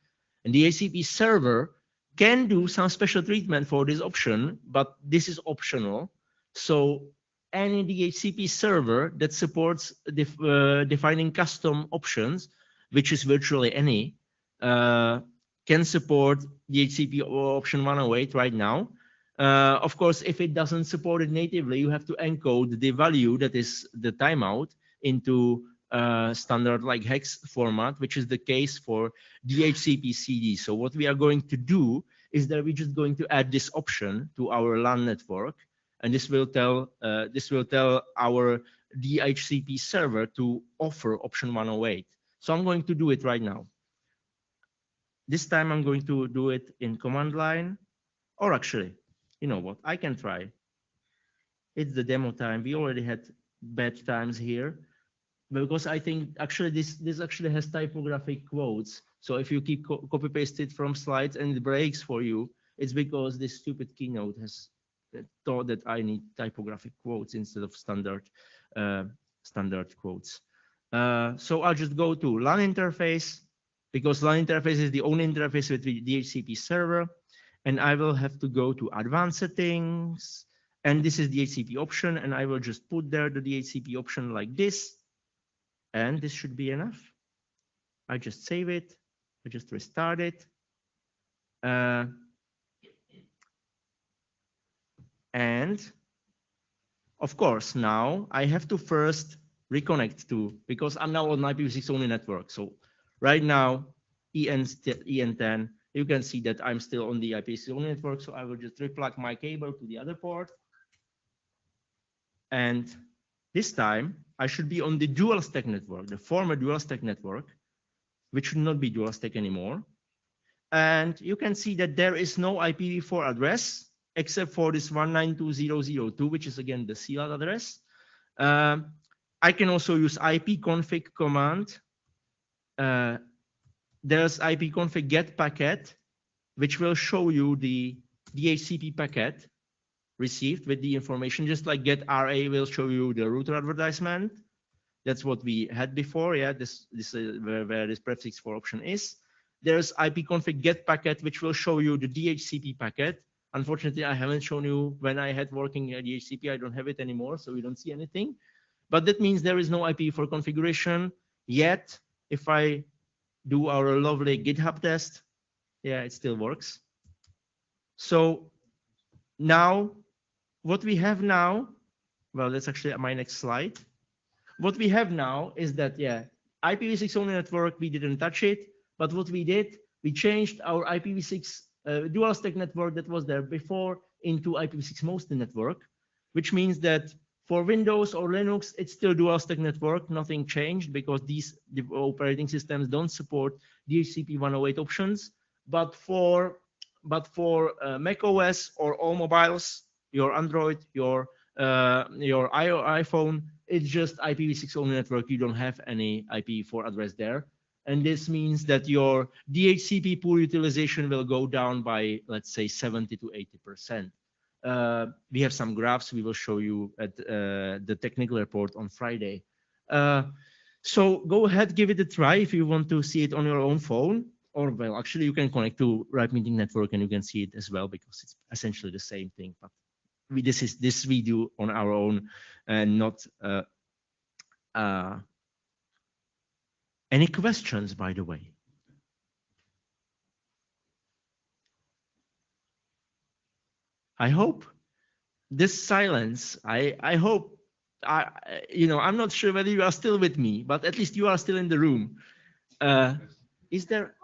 and the DHCP server can do some special treatment for this option, but this is optional. So any DHCP server that supports defining custom options, which is virtually any, can support DHCP option 108 right now. Of course, if it doesn't support it natively, you have to encode the value that is the timeout into standard like hex format, which is the case for DHCP CD. So what we are going to do is that we're just going to add this option to our LAN network, and this will tell our DHCP server to offer option 108. So I'm going to do it right now. This time I'm going to do it in command line, or actually, you know what, I can try. It's the demo time. We already had bad times here, because I think actually this actually has typographic quotes. So if you keep copy pasted from slides and it breaks for you, it's because this stupid keynote has thought that I need typographic quotes instead of standard quotes. So I'll just go to LAN interface, because LAN interface is the only interface with the DHCP server. And I will have to go to advanced settings, and this is the DHCP option, and I will just put there the DHCP option like this, and this should be enough. I just save it, I just restart it. And of course, now I have to first reconnect to, because I'm now on IPv6 only network. So right now, EN10, you can see that I'm still on the IPv6 only network. So I will just replug my cable to the other port. And this time I should be on the dual stack network, the former dual stack network, which should not be dual stack anymore. And you can see that there is no IPv4 address except for this 192.0.0.2, which is again the CLAT address. I can also use ipconfig command. There's ipconfig get packet, which will show you the DHCP packet received with the information, just like get RA will show you the router advertisement. That's what we had before. Yeah, this is where this prefix for option is. There's ipconfig get packet, which will show you the DHCP packet. Unfortunately, I haven't shown you when I had working at DHCP. I don't have it anymore, so we don't see anything. But that means there is no IPv4 configuration yet. If I do our lovely GitHub test, yeah, it still works. So now, what we have now, well, that's actually my next slide. What we have now is that, yeah, IPv6 only network, we didn't touch it. But what we did, we changed our IPv6 dual stack network that was there before into IPv6 mostly network, which means that for Windows or Linux, it's still dual stack network. Nothing changed because these operating systems don't support DHCP 108 options. But for Mac OS or all mobiles, your Android, your iPhone, it's just IPv6 only network. You don't have any IPv4 address there. And this means that your DHCP pool utilization will go down by, let's say, 70 to 80%. We have some graphs we will show you at the technical report on Friday. So go ahead, give it a try if you want to see it on your own phone. Or, well, actually, you can connect to RIPE Meeting Network and you can see it as well, because it's essentially the same thing. But this we do on our own and not. Any questions, by the way? I hope this silence, I hope, I'm not sure whether you are still with me, but at least you are still in the room. Is there,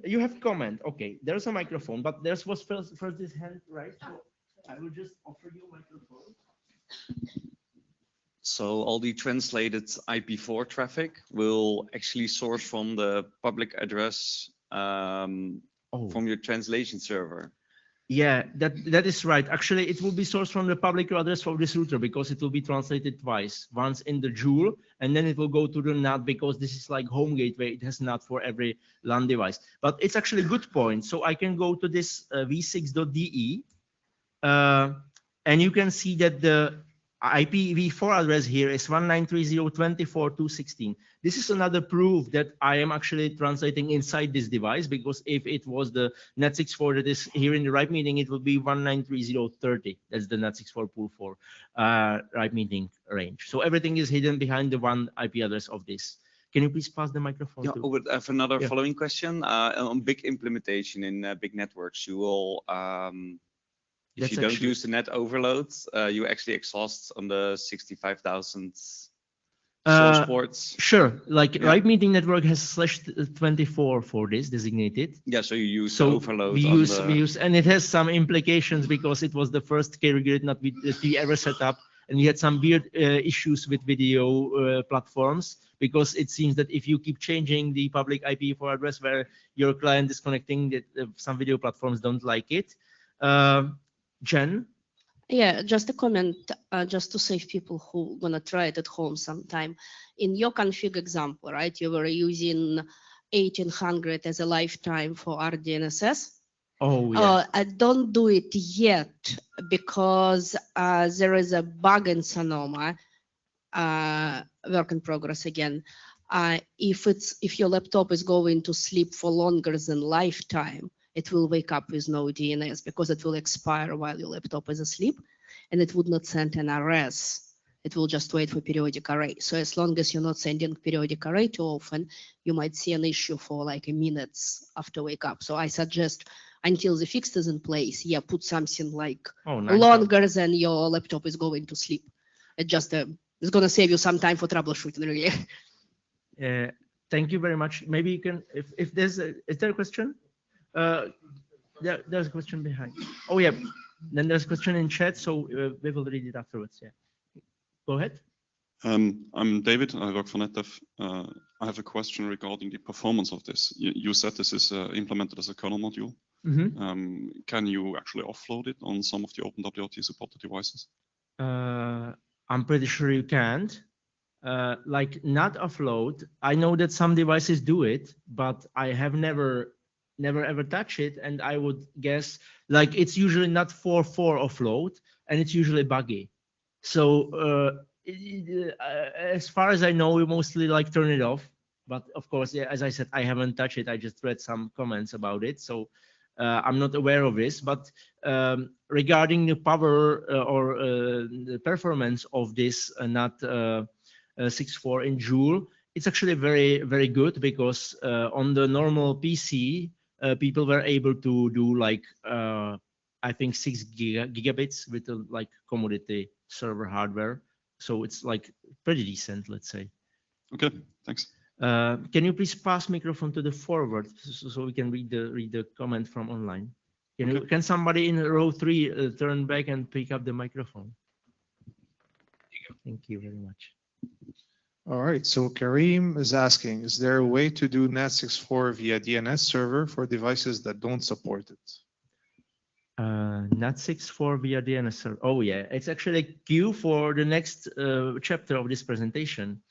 you have comment, okay, there's a microphone, but there's was first this hand, right? So I will just offer you a microphone. So all the translated IP4 traffic will actually source from the public address from your translation server. Yeah, that is right. Actually, it will be sourced from the public address for this router because it will be translated twice, once in the Joule, and then it will go to the NAT because this is like home gateway. It has NAT for every LAN device. But it's actually a good point. So I can go to this v6.de, and you can see that the IPv4 address here is 193.024.216. This is another proof that I am actually translating inside this device, because if it was the NAT64 that is here in the RIPE meeting, it will be 193.030. That's the NAT64 pool for RIPE meeting range. So everything is hidden behind the one IP address of this. Can you please pass the microphone? Yeah, to... I have another following question. On big implementation in big networks, you will if you don't use the net overload, you actually exhaust on the 65,000 source ports. Sure, like RIPE meeting network has /24 for this designated. Yeah, so you use overload. We use, and it has some implications because it was the first K-regulated NAT that we ever set up, and we had some weird issues with video platforms, because it seems that if you keep changing the public IPv4 address where your client is connecting, that some video platforms don't like it. Jen? Yeah, just a comment, just to save people who gonna try it at home sometime. In your config example, right, you were using 1800 as a lifetime for RDNSS. Oh, yeah. Don't do it yet, because there is a bug in Sonoma, work in progress again. If your laptop is going to sleep for longer than lifetime, it will wake up with no DNS, because it will expire while your laptop is asleep, and it would not send an RS. It will just wait for periodic array. So as long as you're not sending periodic array too often, you might see an issue for like minutes after wake up. So I suggest, until the fix is in place, yeah, put something like longer than your laptop is going to sleep. It just it's gonna save you some time for troubleshooting, really. Thank you very much. Maybe you can, if there's is there a question? There's a question behind. Oh yeah, then there's a question in chat, so we will read it afterwards. Yeah, go ahead. I'm David. I work for NetDev. I have a question regarding the performance of this. You said this is implemented as a kernel module. Mm-hmm. Can you actually offload it on some of the OpenWRT supported devices? I'm pretty sure you can't. Like not offload. I know that some devices do it, but I have never ever touch it, and I would guess like it's usually not 4.4 offload, and it's usually buggy. So as far as I know, we mostly like turn it off. But of course, yeah, as I said, I haven't touched it. I just read some comments about it, so I'm not aware of this. But regarding the power or the performance of this NAT 6.4 in Joule, it's actually very, very good, because on the normal PC, people were able to do like I think 6 gigabits with like commodity server hardware. So it's like pretty decent, let's say. Okay, thanks. Can you please pass microphone to the forward so we can read the comment from online? Can somebody in row 3 turn back and pick up the microphone? Thank you very much. All right, so Kareem is asking, is there a way to do NAT64 via DNS server for devices that don't support it? NAT64 via DNS server. Oh yeah, it's actually a cue for the next chapter of this presentation.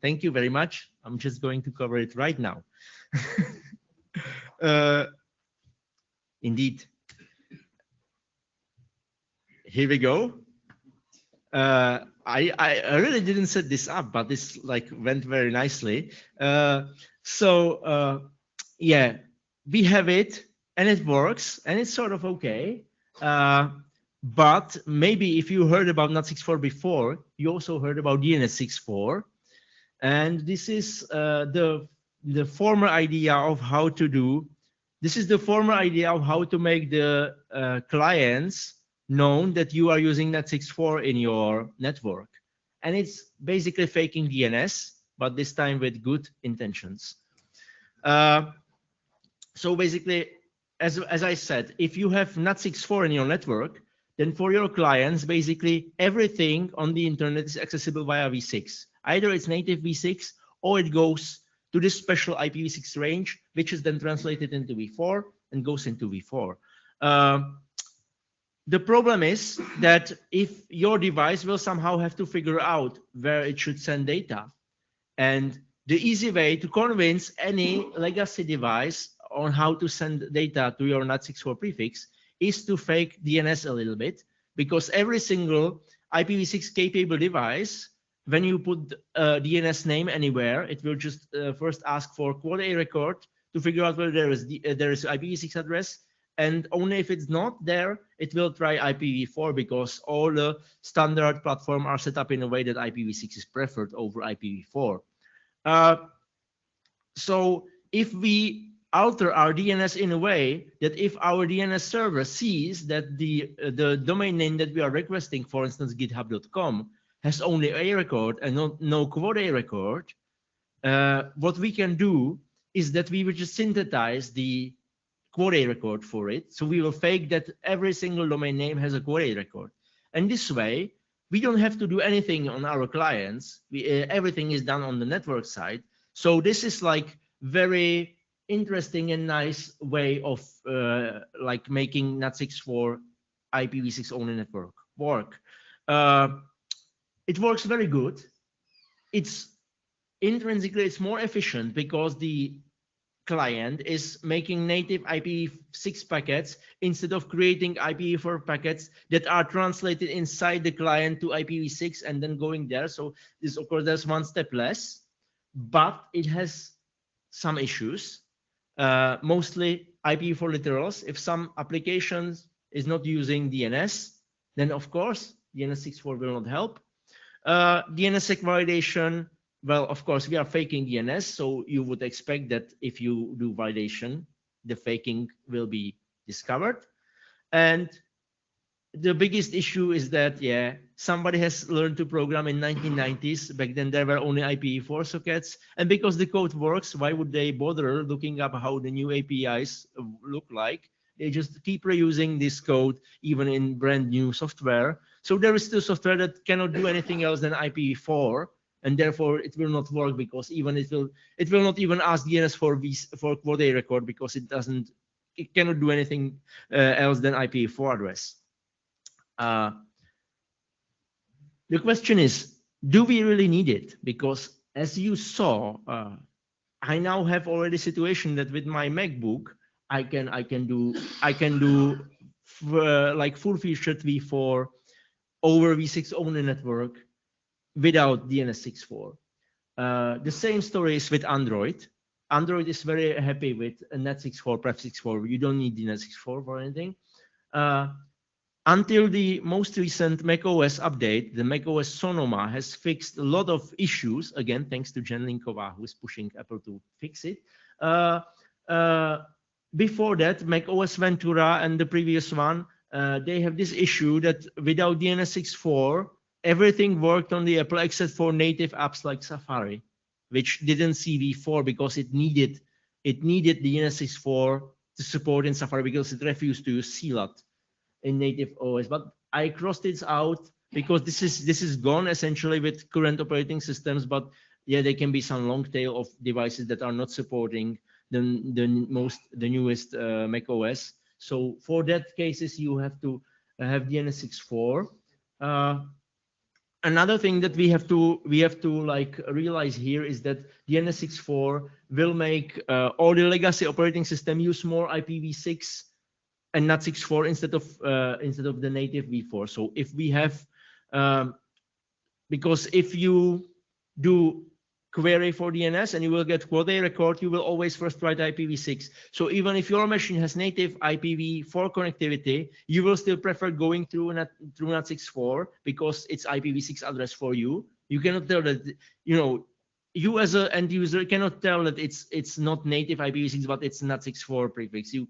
Thank you very much. I'm just going to cover it right now. Indeed. Here we go. I really didn't set this up, but this like went very nicely. Yeah, we have it and it works and it's sort of okay. But maybe if you heard about NAT64 before, you also heard about DNS64. And this is the former idea of how to do. This is the former idea of how to make the clients known that you are using NAT64 in your network. And it's basically faking DNS, but this time with good intentions. So basically, as I said, if you have NAT64 in your network, then for your clients, basically everything on the internet is accessible via v6. Either it's native v6 or it goes to this special IPv6 range, which is then translated into v4 and goes into v4. The problem is that if your device will somehow have to figure out where it should send data, and the easy way to convince any legacy device on how to send data to your NAT64 prefix is to fake DNS a little bit, because every single IPv6 capable device, when you put a DNS name anywhere, it will just first ask for quad A record to figure out whether there is IPv6 address. And only if it's not there, it will try IPv4, because all the standard platforms are set up in a way that IPv6 is preferred over IPv4. So if we alter our DNS in a way that if our DNS server sees that the domain name that we are requesting, for instance, github.com, has only a record and no quad A record, what we can do is that we will just synthesize the quad A record for it. So we will fake that every single domain name has a quad A record. And this way, we don't have to do anything on our clients. Everything is done on the network side. So this is like very interesting and nice way of like making NAT64 IPv6 only network work. It works very good. It's intrinsically, it's more efficient because the client is making native IPv6 packets instead of creating IPv4 packets that are translated inside the client to IPv6 and then going there. So this, of course, there's one step less, but it has some issues, mostly IPv4 literals. If some applications is not using DNS, then of course DNS64 will not help. DNSSEC validation. Well, of course, we are faking DNS, so you would expect that if you do validation, the faking will be discovered. And the biggest issue is that, yeah, somebody has learned to program in 1990s. Back then, there were only IPv4 sockets. And because the code works, why would they bother looking up how the new APIs look like? They just keep reusing this code, even in brand new software. So there is still software that cannot do anything else than IPv4. And therefore, it will not work, because even it will not even ask DNS for quad A record, because it cannot do anything else than IPv4 address. The question is, do we really need it? Because as you saw, I now have already a situation that with my MacBook, I can do like full-featured v4 over v6 only network without DNS64. The same story is with Android. Android is very happy with NAT64, Pref64. You don't need DNS64 for anything. Until the most recent macOS update, the macOS Sonoma has fixed a lot of issues, again, thanks to Jen Linkova, who is pushing Apple to fix it. Before that, macOS Ventura and the previous one, they have this issue that without DNS64, everything worked on the Apple except for native apps like Safari, which didn't see v4 because it needed DNS64 to support in Safari, because it refused to use CLAT in native OS. But I crossed it out because this is gone essentially with current operating systems. But yeah, there can be some long tail of devices that are not supporting the newest Mac OS. So for that cases, you have to have DNS64. Another thing that we have to like realize here is that DNS64 will make all the legacy operating system use more IPv6 and NAT64 instead of the native v4. So if we have, because if you do query for DNS and you will get quad A record, you will always first write IPv6. So even if your machine has native IPv4 connectivity, you will still prefer going through NAT64 because it's IPv6 address for you. You cannot tell that, you as an end user cannot tell that it's not native IPv6, but it's NAT64 prefix. You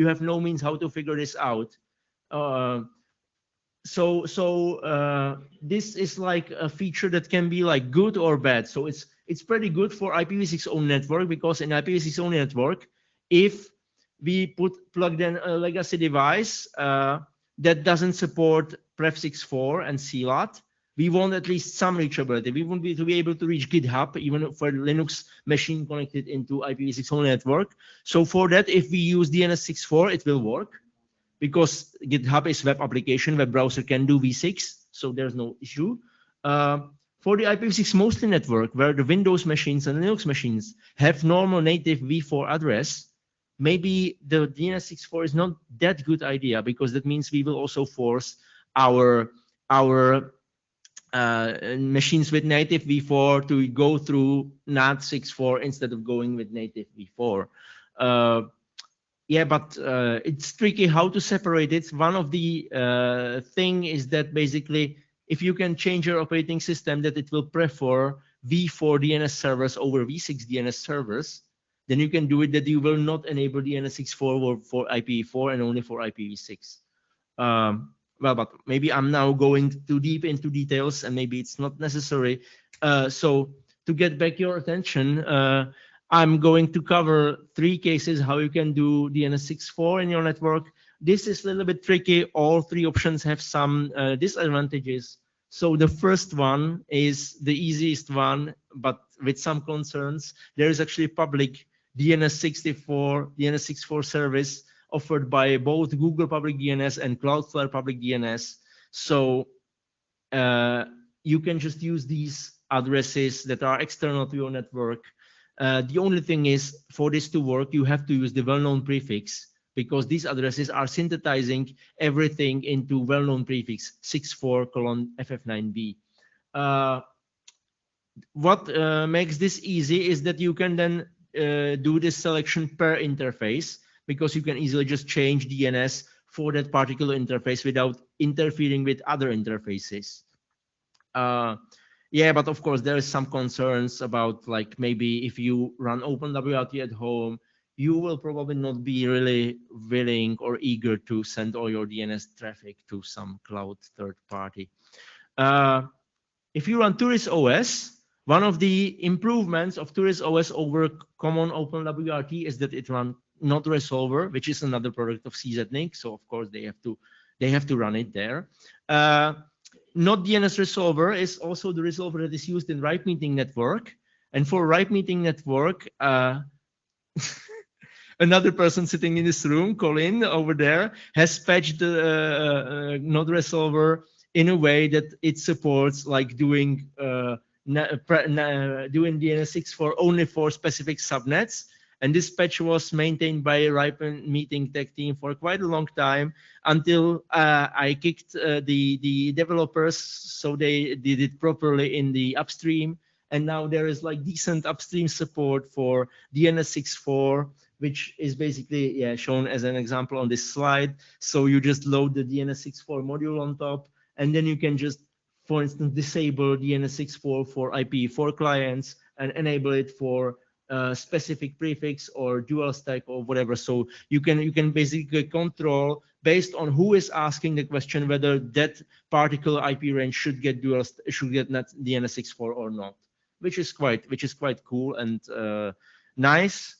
have no means how to figure this out. this is like a feature that can be like good or bad. So it's pretty good for IPv6 own network, because in IPv6 own network, if we plug in a legacy device that doesn't support Pref64 and CLAT, we want at least some reachability. We want to be able to reach GitHub, even for Linux machine connected into IPv6 own network. So for that, if we use DNS6.4, it will work, because GitHub is web application, web browser can do v6, so there's no issue. For the IPv6 mostly network, where the Windows machines and Linux machines have normal native v4 address, maybe the DNS6.4 is not that good idea, because that means we will also force our machines with native v4 to go through NAT 6.4 instead of going with native v4. Yeah, but it's tricky how to separate it. One of the thing is that basically, if you can change your operating system that it will prefer v4 DNS servers over v6 DNS servers, then you can do it that you will not enable DNS6.4 for IPv4 and only for IPv6. Well, but maybe I'm now going too deep into details, and maybe it's not necessary. So to get back your attention, I'm going to cover 3 cases how you can do DNS6.4 in your network. This is a little bit tricky. All 3 options have some disadvantages. So the first one is the easiest one, but with some concerns. There is actually public DNS6.4 service offered by both Google Public DNS and Cloudflare Public DNS. So you can just use these addresses that are external to your network. The only thing is, for this to work, you have to use the well-known prefix, because these addresses are synthesizing everything into well-known prefix 64:FF9B. What makes this easy is that you can then do this selection per interface, because you can easily just change DNS for that particular interface without interfering with other interfaces. Yeah, but of course there is some concerns about, like, maybe if you run OpenWRT at home, you will probably not be really willing or eager to send all your DNS traffic to some cloud third party. If you run TouristOS, one of the improvements of TouristOS over common OpenWRT is that it runs not Resolver, which is another product of CZNIC. So of course they have to run it there. Not DNS Resolver is also the resolver that is used in RIPE meeting network. And for RIPE meeting network, another person sitting in this room, Colin over there, has patched the Node Resolver in a way that it supports like doing DNS6.4 only for specific subnets. And this patch was maintained by a RIPE meeting tech team for quite a long time, until I kicked the developers, so they did it properly in the upstream. And now there is like decent upstream support for DNS6.4, which is basically shown as an example on this slide. So you just load the DNS6.4 module on top, and then you can just, for instance, disable DNS6.4 for IPv4 clients and enable it for specific prefix or dual stack or whatever. So you can basically control, based on who is asking the question, whether that particular IP range should get DNS6.4 or not, which is quite cool and nice.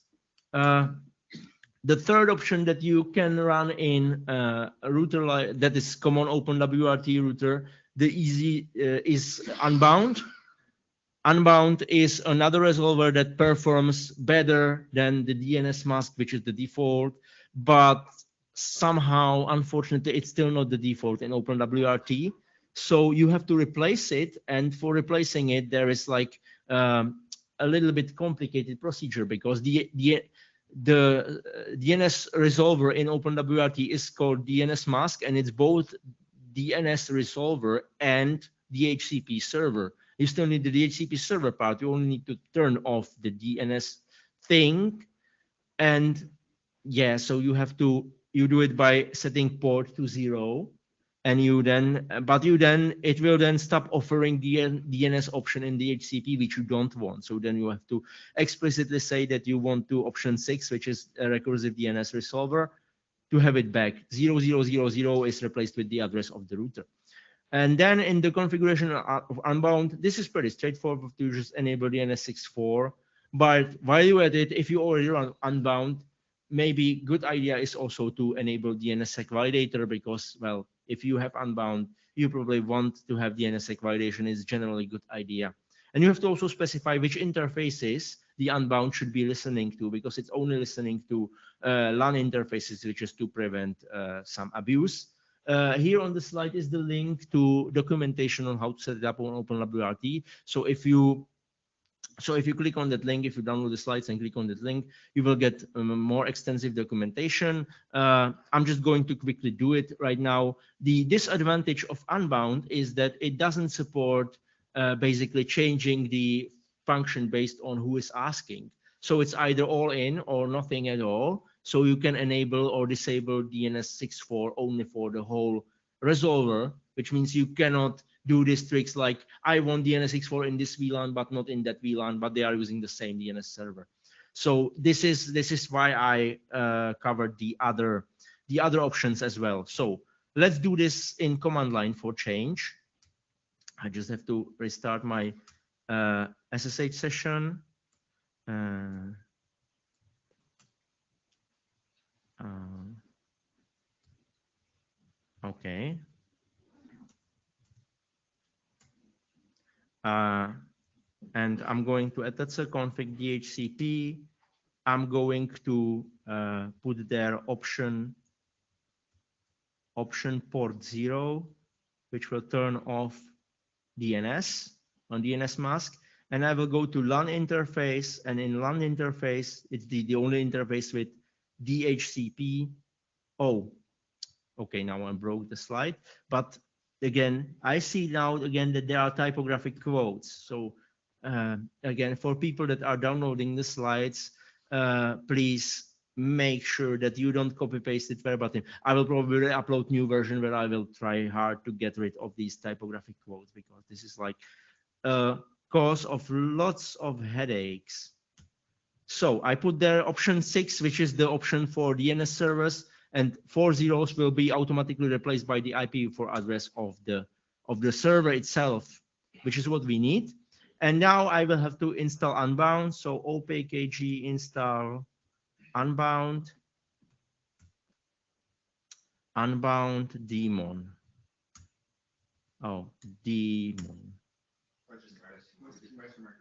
The third option that you can run in a router that is common OpenWRT router, is Unbound. Unbound is another resolver that performs better than the DNS mask, which is the default, but somehow, unfortunately, it's still not the default in OpenWRT. So you have to replace it, and for replacing it, there is like a little bit complicated procedure, because the DNS resolver in OpenWRT is called DNS mask, and it's both DNS resolver and DHCP server. You still need the DHCP server part. You only need to turn off the DNS thing. And yeah, so you do it by setting port to 0. And it will then stop offering the DNS option in DHCP, which you don't want. So then you have to explicitly say that you want to option 6, which is a recursive DNS resolver, to have it back. 0000 is replaced with the address of the router. And then in the configuration of Unbound, this is pretty straightforward to just enable DNS6.4. But while you're at it, if you already run Unbound, maybe good idea is also to enable DNSSEC validator, because, well, if you have Unbound, you probably want to have DNSSEC validation. Is generally a good idea. And you have to also specify which interfaces the Unbound should be listening to, because it's only listening to LAN interfaces, which is to prevent some abuse. Here on the slide is the link to documentation on how to set it up on OpenWRT. So if you click on that link, if you download the slides and click on that link, you will get more extensive documentation. I'm just going to quickly do it right now. The disadvantage of Unbound is that it doesn't support basically changing the function based on who is asking. So it's either all in or nothing at all. So you can enable or disable DNS6.4 only for the whole resolver, which means you cannot do these tricks like I want DNS6.4 in this VLAN, but not in that VLAN, but they are using the same DNS server. So this is why I covered the other options as well. So let's do this in command line for change. I just have to restart my SSH session. Okay. And I'm going to etc config DHCP. I'm going to put there option port 0, which will turn off DNS on DNS mask. And I will go to LAN interface, and in LAN interface, it's the only interface with DHCP. Oh, okay, now I broke the slide. But again, I see now again that there are typographic quotes. So again, for people that are downloading the slides, please make sure that you don't copy paste it verbatim. I will probably upload new version where I will try hard to get rid of these typographic quotes, because this is like cause of lots of headaches. So I put there option 6, which is the option for DNS servers, and 4 zeros will be automatically replaced by the IPv4 address of the server itself, which is what we need. And now I will have to install Unbound. So opkg install Unbound daemon. Oh, daemon.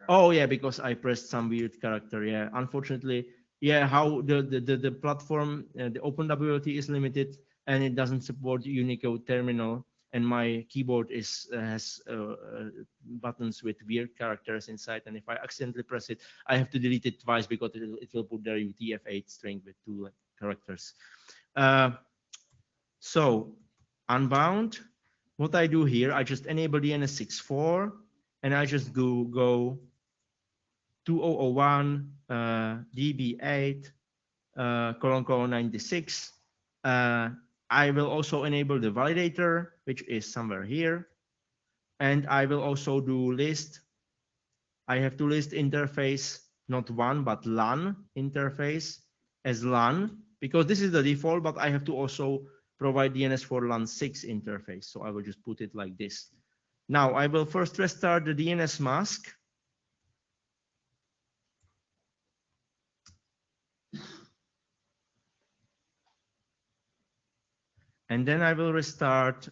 Oh yeah, because I pressed some weird character. Yeah, unfortunately, yeah, how the platform, the OpenWRT is limited, and it doesn't support Unicode terminal, and my keyboard has buttons with weird characters inside, and if I accidentally press it, I have to delete it twice because it will put there UTF-8 string with 2 characters. So Unbound, what I do here, I just enable DNS6.4, and I just go 2001 DB8 ::96. I will also enable the validator, which is somewhere here. And I will also do list. I have to list interface, not one, but LAN interface as LAN, because this is the default, but I have to also provide DNS for LAN 6 interface. So I will just put it like this. Now I will first restart the DNS mask. And then I will restart,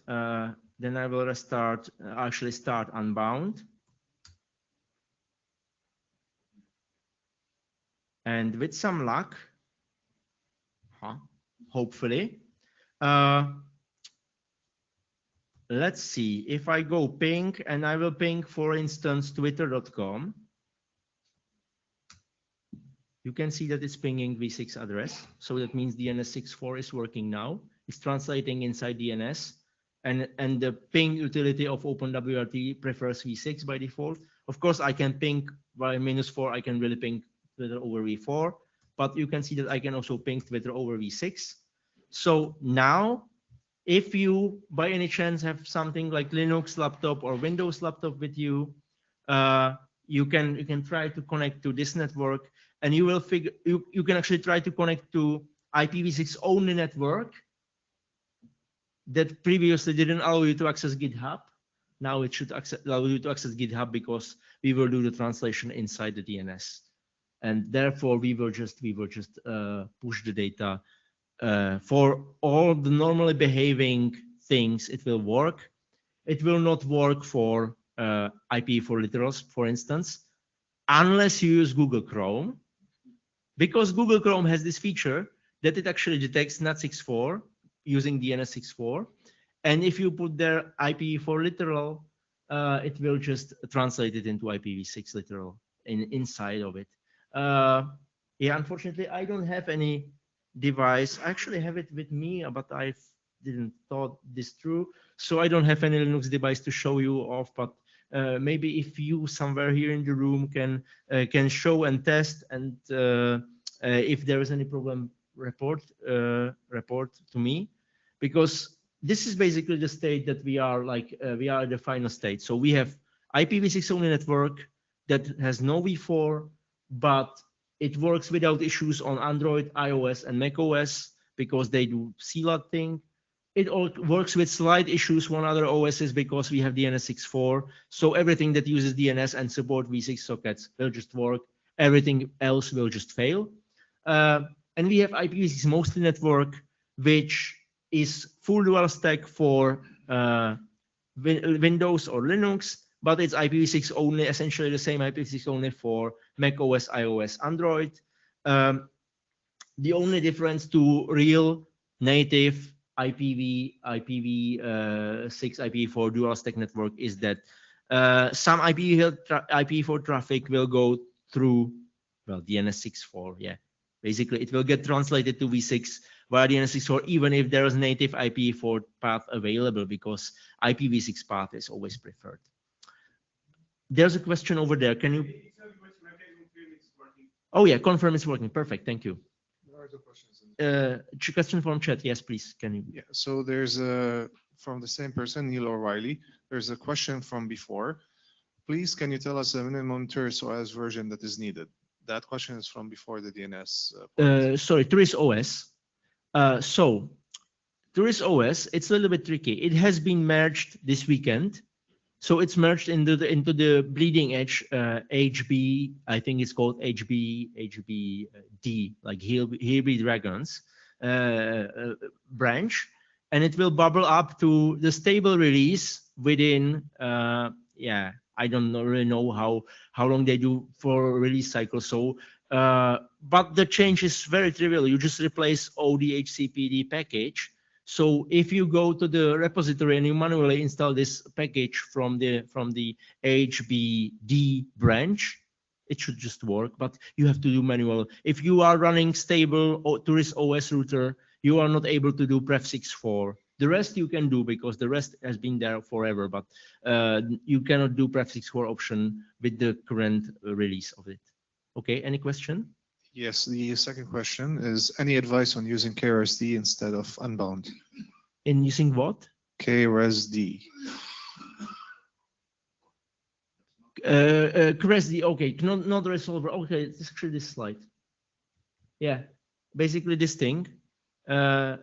actually start Unbound. And with some luck, hopefully, let's see if I go ping, and I will ping, for instance, twitter.com. You can see that it's pinging v6 address. So that means DNS6.4 is working now. It's translating inside DNS, and the ping utility of OpenWRT prefers v6 by default. Of course, I can ping by -4. I can really ping Twitter over v4, but you can see that I can also ping Twitter over v6. So now, if you by any chance have something like Linux laptop or Windows laptop with you, you can try to connect to this network, and you will figure you can actually try to connect to IPv6 only network. that previously didn't allow you to access GitHub. Now it should allow you to access GitHub because we will do the translation inside the DNS, and therefore we will just push the data for all the normally behaving things. It will work. It will not work for IPv4 literals, for instance, unless you use Google Chrome, because Google Chrome has this feature that it actually detects NAT64 using DNS64. And if you put their IPv4 literal, it will just translate it into IPv6 literal inside of it. Yeah, unfortunately, I don't have any device. I actually have it with me, but I didn't thought this through. So I don't have any Linux device to show you off, but maybe if you somewhere here in the room can show and test, and if there is any problem, report to me, because this is basically the state that we are we are at the final state. So we have IPv6 only network that has no v4, but it works without issues on Android, iOS, and macOS because they do CLAD thing. It all works with slight issues on other OSs because we have DNS64. So everything that uses DNS and support v6 sockets will just work. Everything else will just fail. And we have IPv6 mostly network, which is full dual stack for Windows or Linux, but it's IPv6 only, essentially the same IPv6 only for macOS, iOS, Android. The only difference to real native IPv6, IPv4 dual stack network is that some IPv4 traffic will go through, well, DNS64, yeah. Basically, it will get translated to v6 via DNS64, even if there is native IPv4 path available, because IPv6 path is always preferred. There's a question over there. Can you? Oh yeah, confirm it's working. Perfect. Thank you. Question from chat. Yes, please. Can you? Yeah. So there's from the same person, Neil O'Reilly. There's a question from before. Please, can you tell us the minimum TouristOS version that is needed? That question is from before the DNS. Sorry, TouristOS. So TouristOS, it's a little bit tricky. It has been merged this weekend. So it's merged into the bleeding edge HB, I think it's called HBD, like Herbie Dragons branch, and it will bubble up to the stable release within, yeah, I don't really know how long they do for release cycle. So, but the change is very trivial. You just replace ODHCPD package. So if you go to the repository and you manually install this package from the HBD branch, it should just work, but you have to do manual. If you are running stable TouristOS router, you are not able to do pref64. The rest you can do because the rest has been there forever, but you cannot do pref64 option with the current release of it. Okay, any question? Yes, the second question is, any advice on using KRSD instead of Unbound? In using what? KRSD. KRSD, okay, not resolver. Okay, it's actually this slide. Yeah, basically this thing.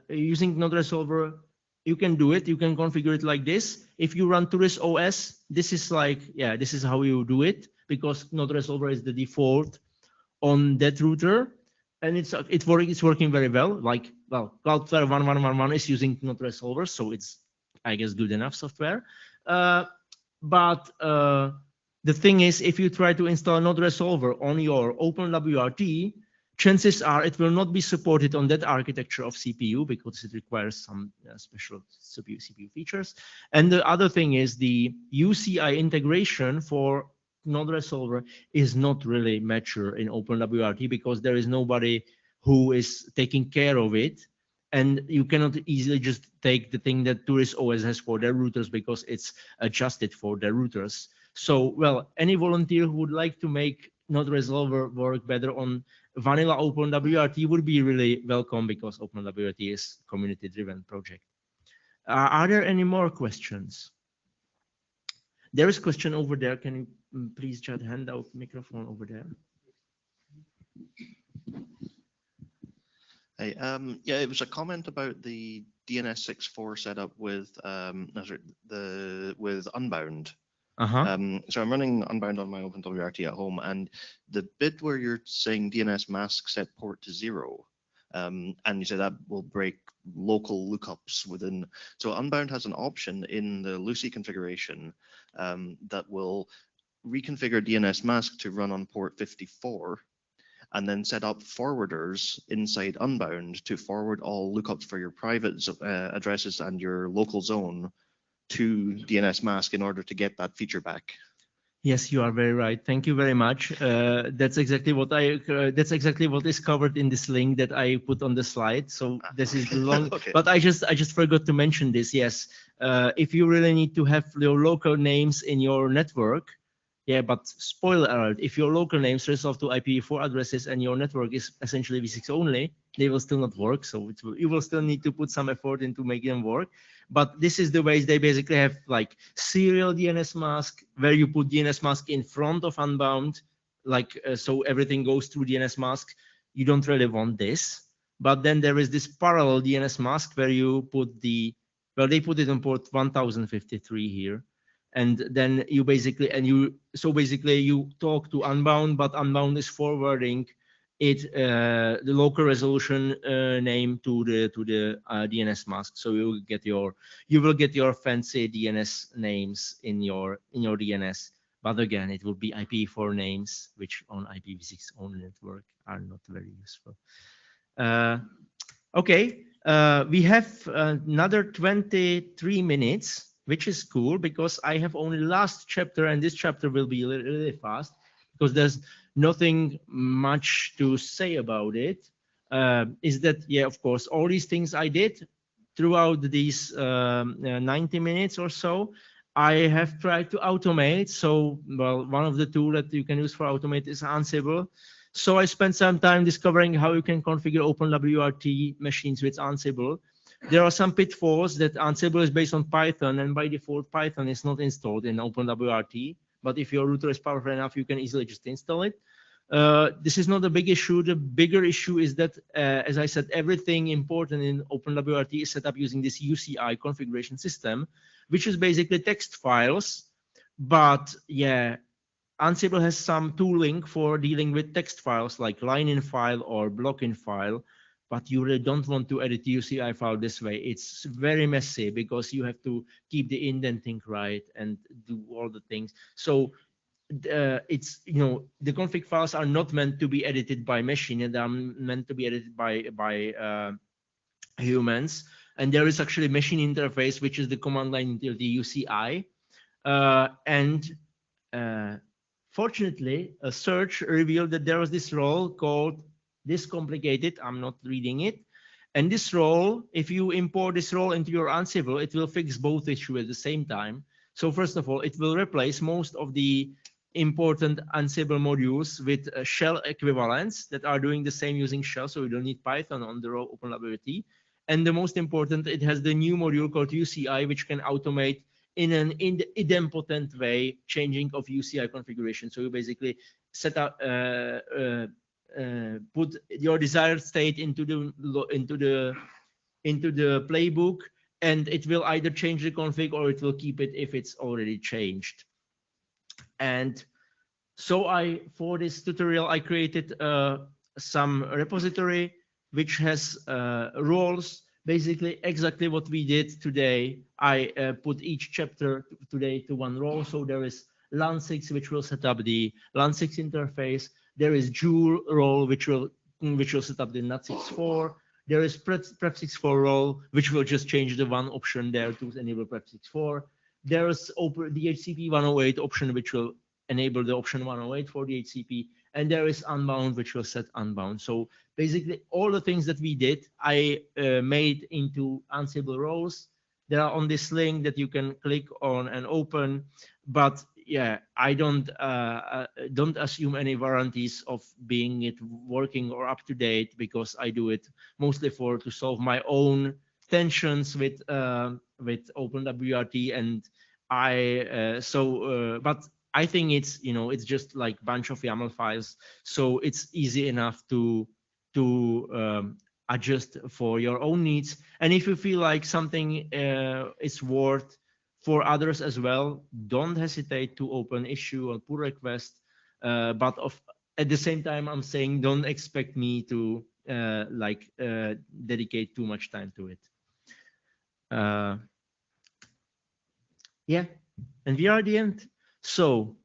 Using node resolver, you can do it. You can configure it like this. If you run TouristOS, this is like, yeah, this is how you do it, because node resolver is the default on that router, and it's working very well. Like, well, Cloudflare 1111 is using node resolver, so it's, I guess, good enough software. But the thing is, if you try to install node resolver on your OpenWRT, chances are it will not be supported on that architecture of CPU because it requires some special CPU features. And the other thing is the UCI integration for node resolver is not really mature in OpenWRT because there is nobody who is taking care of it. And you cannot easily just take the thing that TouristOS has for their routers because it's adjusted for their routers. So, well, any volunteer who would like to make node resolver work better on vanilla OpenWRT would be really welcome because OpenWRT is a community-driven project. Are there any more questions? There is a question over there. Can you please just hand out microphone over there? Hey, yeah, it was a comment about the DNS 6.4 set up with with Unbound. Uh-huh. So I'm running Unbound on my OpenWRT at home, and the bit where you're saying DNS mask set port to 0, and you say that will break local lookups within. So Unbound has an option in the Lucy configuration that will reconfigure DNS mask to run on port 54, and then set up forwarders inside Unbound to forward all lookups for your private addresses and your local zone to DNS mask in order to get that feature back. Yes, you are very right. Thank you very much. That's exactly what is covered in this link that I put on the slide. So this is the long, Okay. but I just forgot to mention this. Yes, if you really need to have your local names in your network, yeah, but spoiler alert, if your local names resolve to IPv4 addresses and your network is essentially v6 only, they will still not work. So you will still need to put some effort into making them work. But this is the ways they basically have like serial DNS mask, where you put DNS mask in front of Unbound, like so everything goes through DNS mask. You don't really want this. But then there is this parallel DNS mask where you put the, well, they put it on port 1053 here. And then you basically, so basically you talk to Unbound, but Unbound is forwarding it, the local resolution name to the DNS mask. So you will get your fancy DNS names in your DNS. But again, it will be IPv4 names, which on IPv6 only network are not very useful. Okay, we have another 23 minutes. Which is cool because I have only last chapter, and this chapter will be really fast because there's nothing much to say about it. Is that, yeah, of course, all these things I did throughout these 90 minutes or so, I have tried to automate. So, well, one of the tools that you can use for automate is Ansible. So I spent some time discovering how you can configure OpenWRT machines with Ansible. There are some pitfalls that Ansible is based on Python, and by default, Python is not installed in OpenWRT. But if your router is powerful enough, you can easily just install it. This is not a big issue. The bigger issue is that, as I said, everything important in OpenWRT is set up using this UCI configuration system, which is basically text files. But yeah, Ansible has some tooling for dealing with text files like line-in file or block-in file. But you really don't want to edit the UCI file this way. It's very messy because you have to keep the indenting right and do all the things. So it's, you know, the config files are not meant to be edited by machine, they are meant to be edited by humans. And there is actually a machine interface, which is the command line utility UCI. Fortunately, a search revealed that there was this role called this complicated, I'm not reading it. And this role, if you import this role into your Ansible, it will fix both issues at the same time. So first of all, it will replace most of the important Ansible modules with shell equivalents that are doing the same using shell. So you don't need Python on the OpenWRT. And the most important, it has the new module called UCI, which can automate in an idempotent way changing of UCI configuration. So you basically set up put your desired state into the playbook, and it will either change the config or it will keep it if it's already changed. And so for this tutorial, I created some repository which has roles, basically exactly what we did today. I put each chapter today to one role. So there is LAN6, which will set up the LAN6 interface. There is Joule role, which will set up the NAT64. There is Prep64 role, which will just change the one option there to enable Prep64. There is DHCP 108 option, which will enable the option 108 for DHCP. And there is Unbound, which will set Unbound. So basically all the things that we did, I made into Ansible roles. They are on this link that you can click on and open. But yeah, I don't assume any warranties of being it working or up to date, because I do it mostly to solve my own tensions with OpenWRT, and but I think it's, you know, it's just like bunch of YAML files, so it's easy enough to adjust for your own needs. And if you feel like something is worth for others as well, don't hesitate to open issue or pull request. But at the same time, I'm saying don't expect me to dedicate too much time to it. Yeah, and we are at the end. So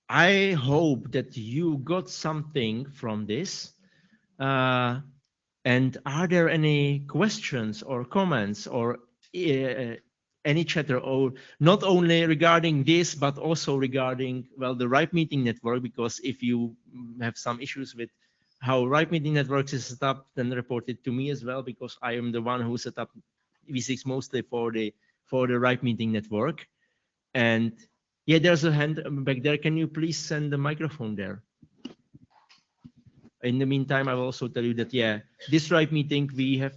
I hope that you got something from this. And are there any questions or comments or any chatter, or not only regarding this, but also regarding, well, the RIPE meeting network? Because if you have some issues with how RIPE meeting networks is set up, then report it to me as well, because I am the one who set up V6 mostly for the RIPE meeting network. And yeah, there's a hand back there. Can you please send the microphone there? In the meantime, I will also tell you that, yeah, this RIPE meeting we have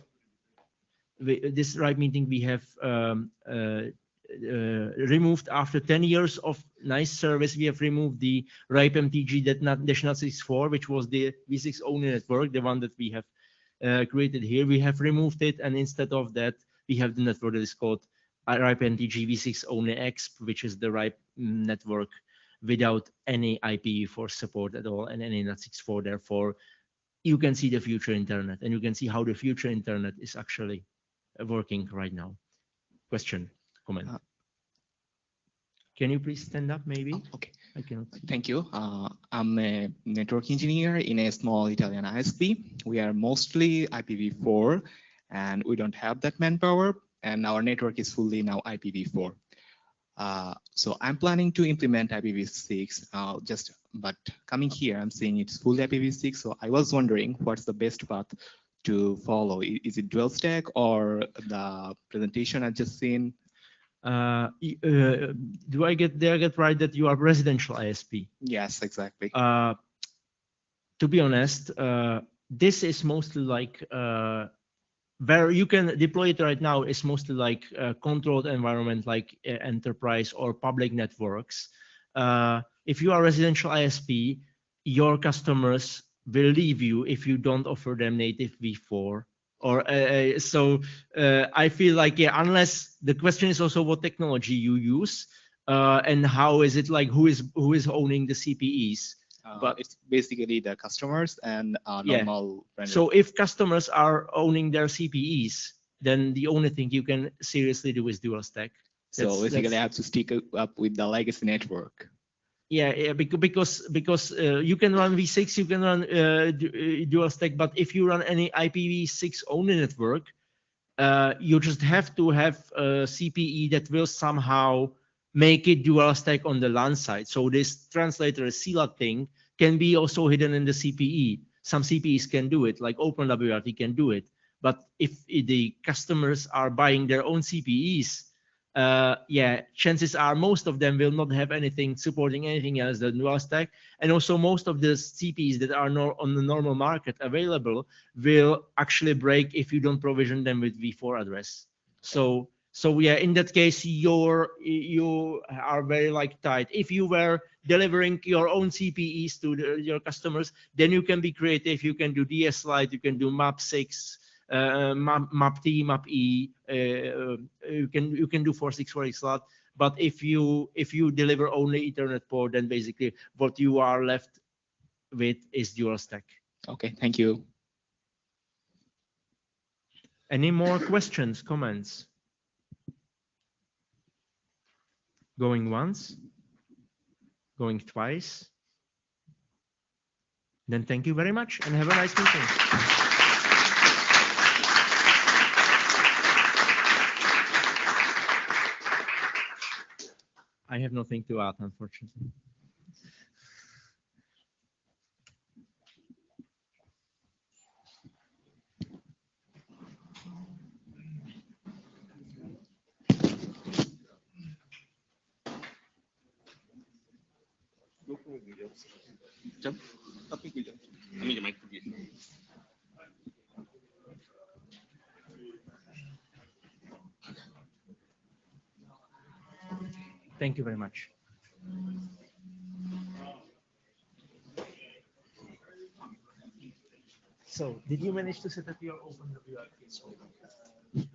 removed after 10 years of nice service. We have removed the RIPE MTG -64, which was the V6 only network, the one that we have created here. We have removed it, and instead of that, we have the network that is called RIPE MTG V6 only EXP, which is the RIPE network without any IPv4 support at all and any NAT64. Therefore, you can see the future internet, and you can see how the future internet is actually working right now. Question, comment. Can you please stand up, maybe? Okay. I cannot see. Thank you. I'm a network engineer in a small Italian ISP. We are mostly IPv4, and we don't have that manpower, and our network is fully now IPv4. So I'm planning to implement IPv6 but coming here, I'm seeing it's fully IPv6. So I was wondering what's the best path to follow? Is it dual stack or the presentation I've just seen? Do I get right that you are residential ISP? Yes, exactly. To be honest, this is mostly like where you can deploy it right now is mostly like a controlled environment, like enterprise or public networks. If you are residential ISP, your customers will leave you if you don't offer them native v4. Or I feel like, yeah, unless the question is also what technology you use and how is it, like who is owning the CPEs. But it's basically the customers and normal. Yeah. So if customers are owning their CPEs, then the only thing you can seriously do is dual stack. So basically, I have to stick up with the legacy network. Yeah, because you can run V6, you can run dual stack, but if you run any IPv6 only network, you just have to have a CPE that will somehow make it dual stack on the LAN side. So this translator CLAT thing can be also hidden in the CPE. Some CPEs can do it, like OpenWRT can do it. But if the customers are buying their own CPEs, yeah, chances are most of them will not have anything supporting anything else than dual stack. And also most of the CPEs that are on the normal market available will actually break if you don't provision them with v4 address. So yeah, in that case, you are very like tight. If you were delivering your own CPEs to your customers, then you can be creative. You can do DS Lite, you can do MAP6, MAP-T, MAP-E. You can do 464 slot. But if you deliver only Ethernet port, then basically what you are left with is dual stack. Okay, thank you. Any more questions, comments? Going once, going twice. Then thank you very much and have a nice meeting. I have nothing to add, unfortunately. Thank you very much. So, did you manage to set up your OpenWRT?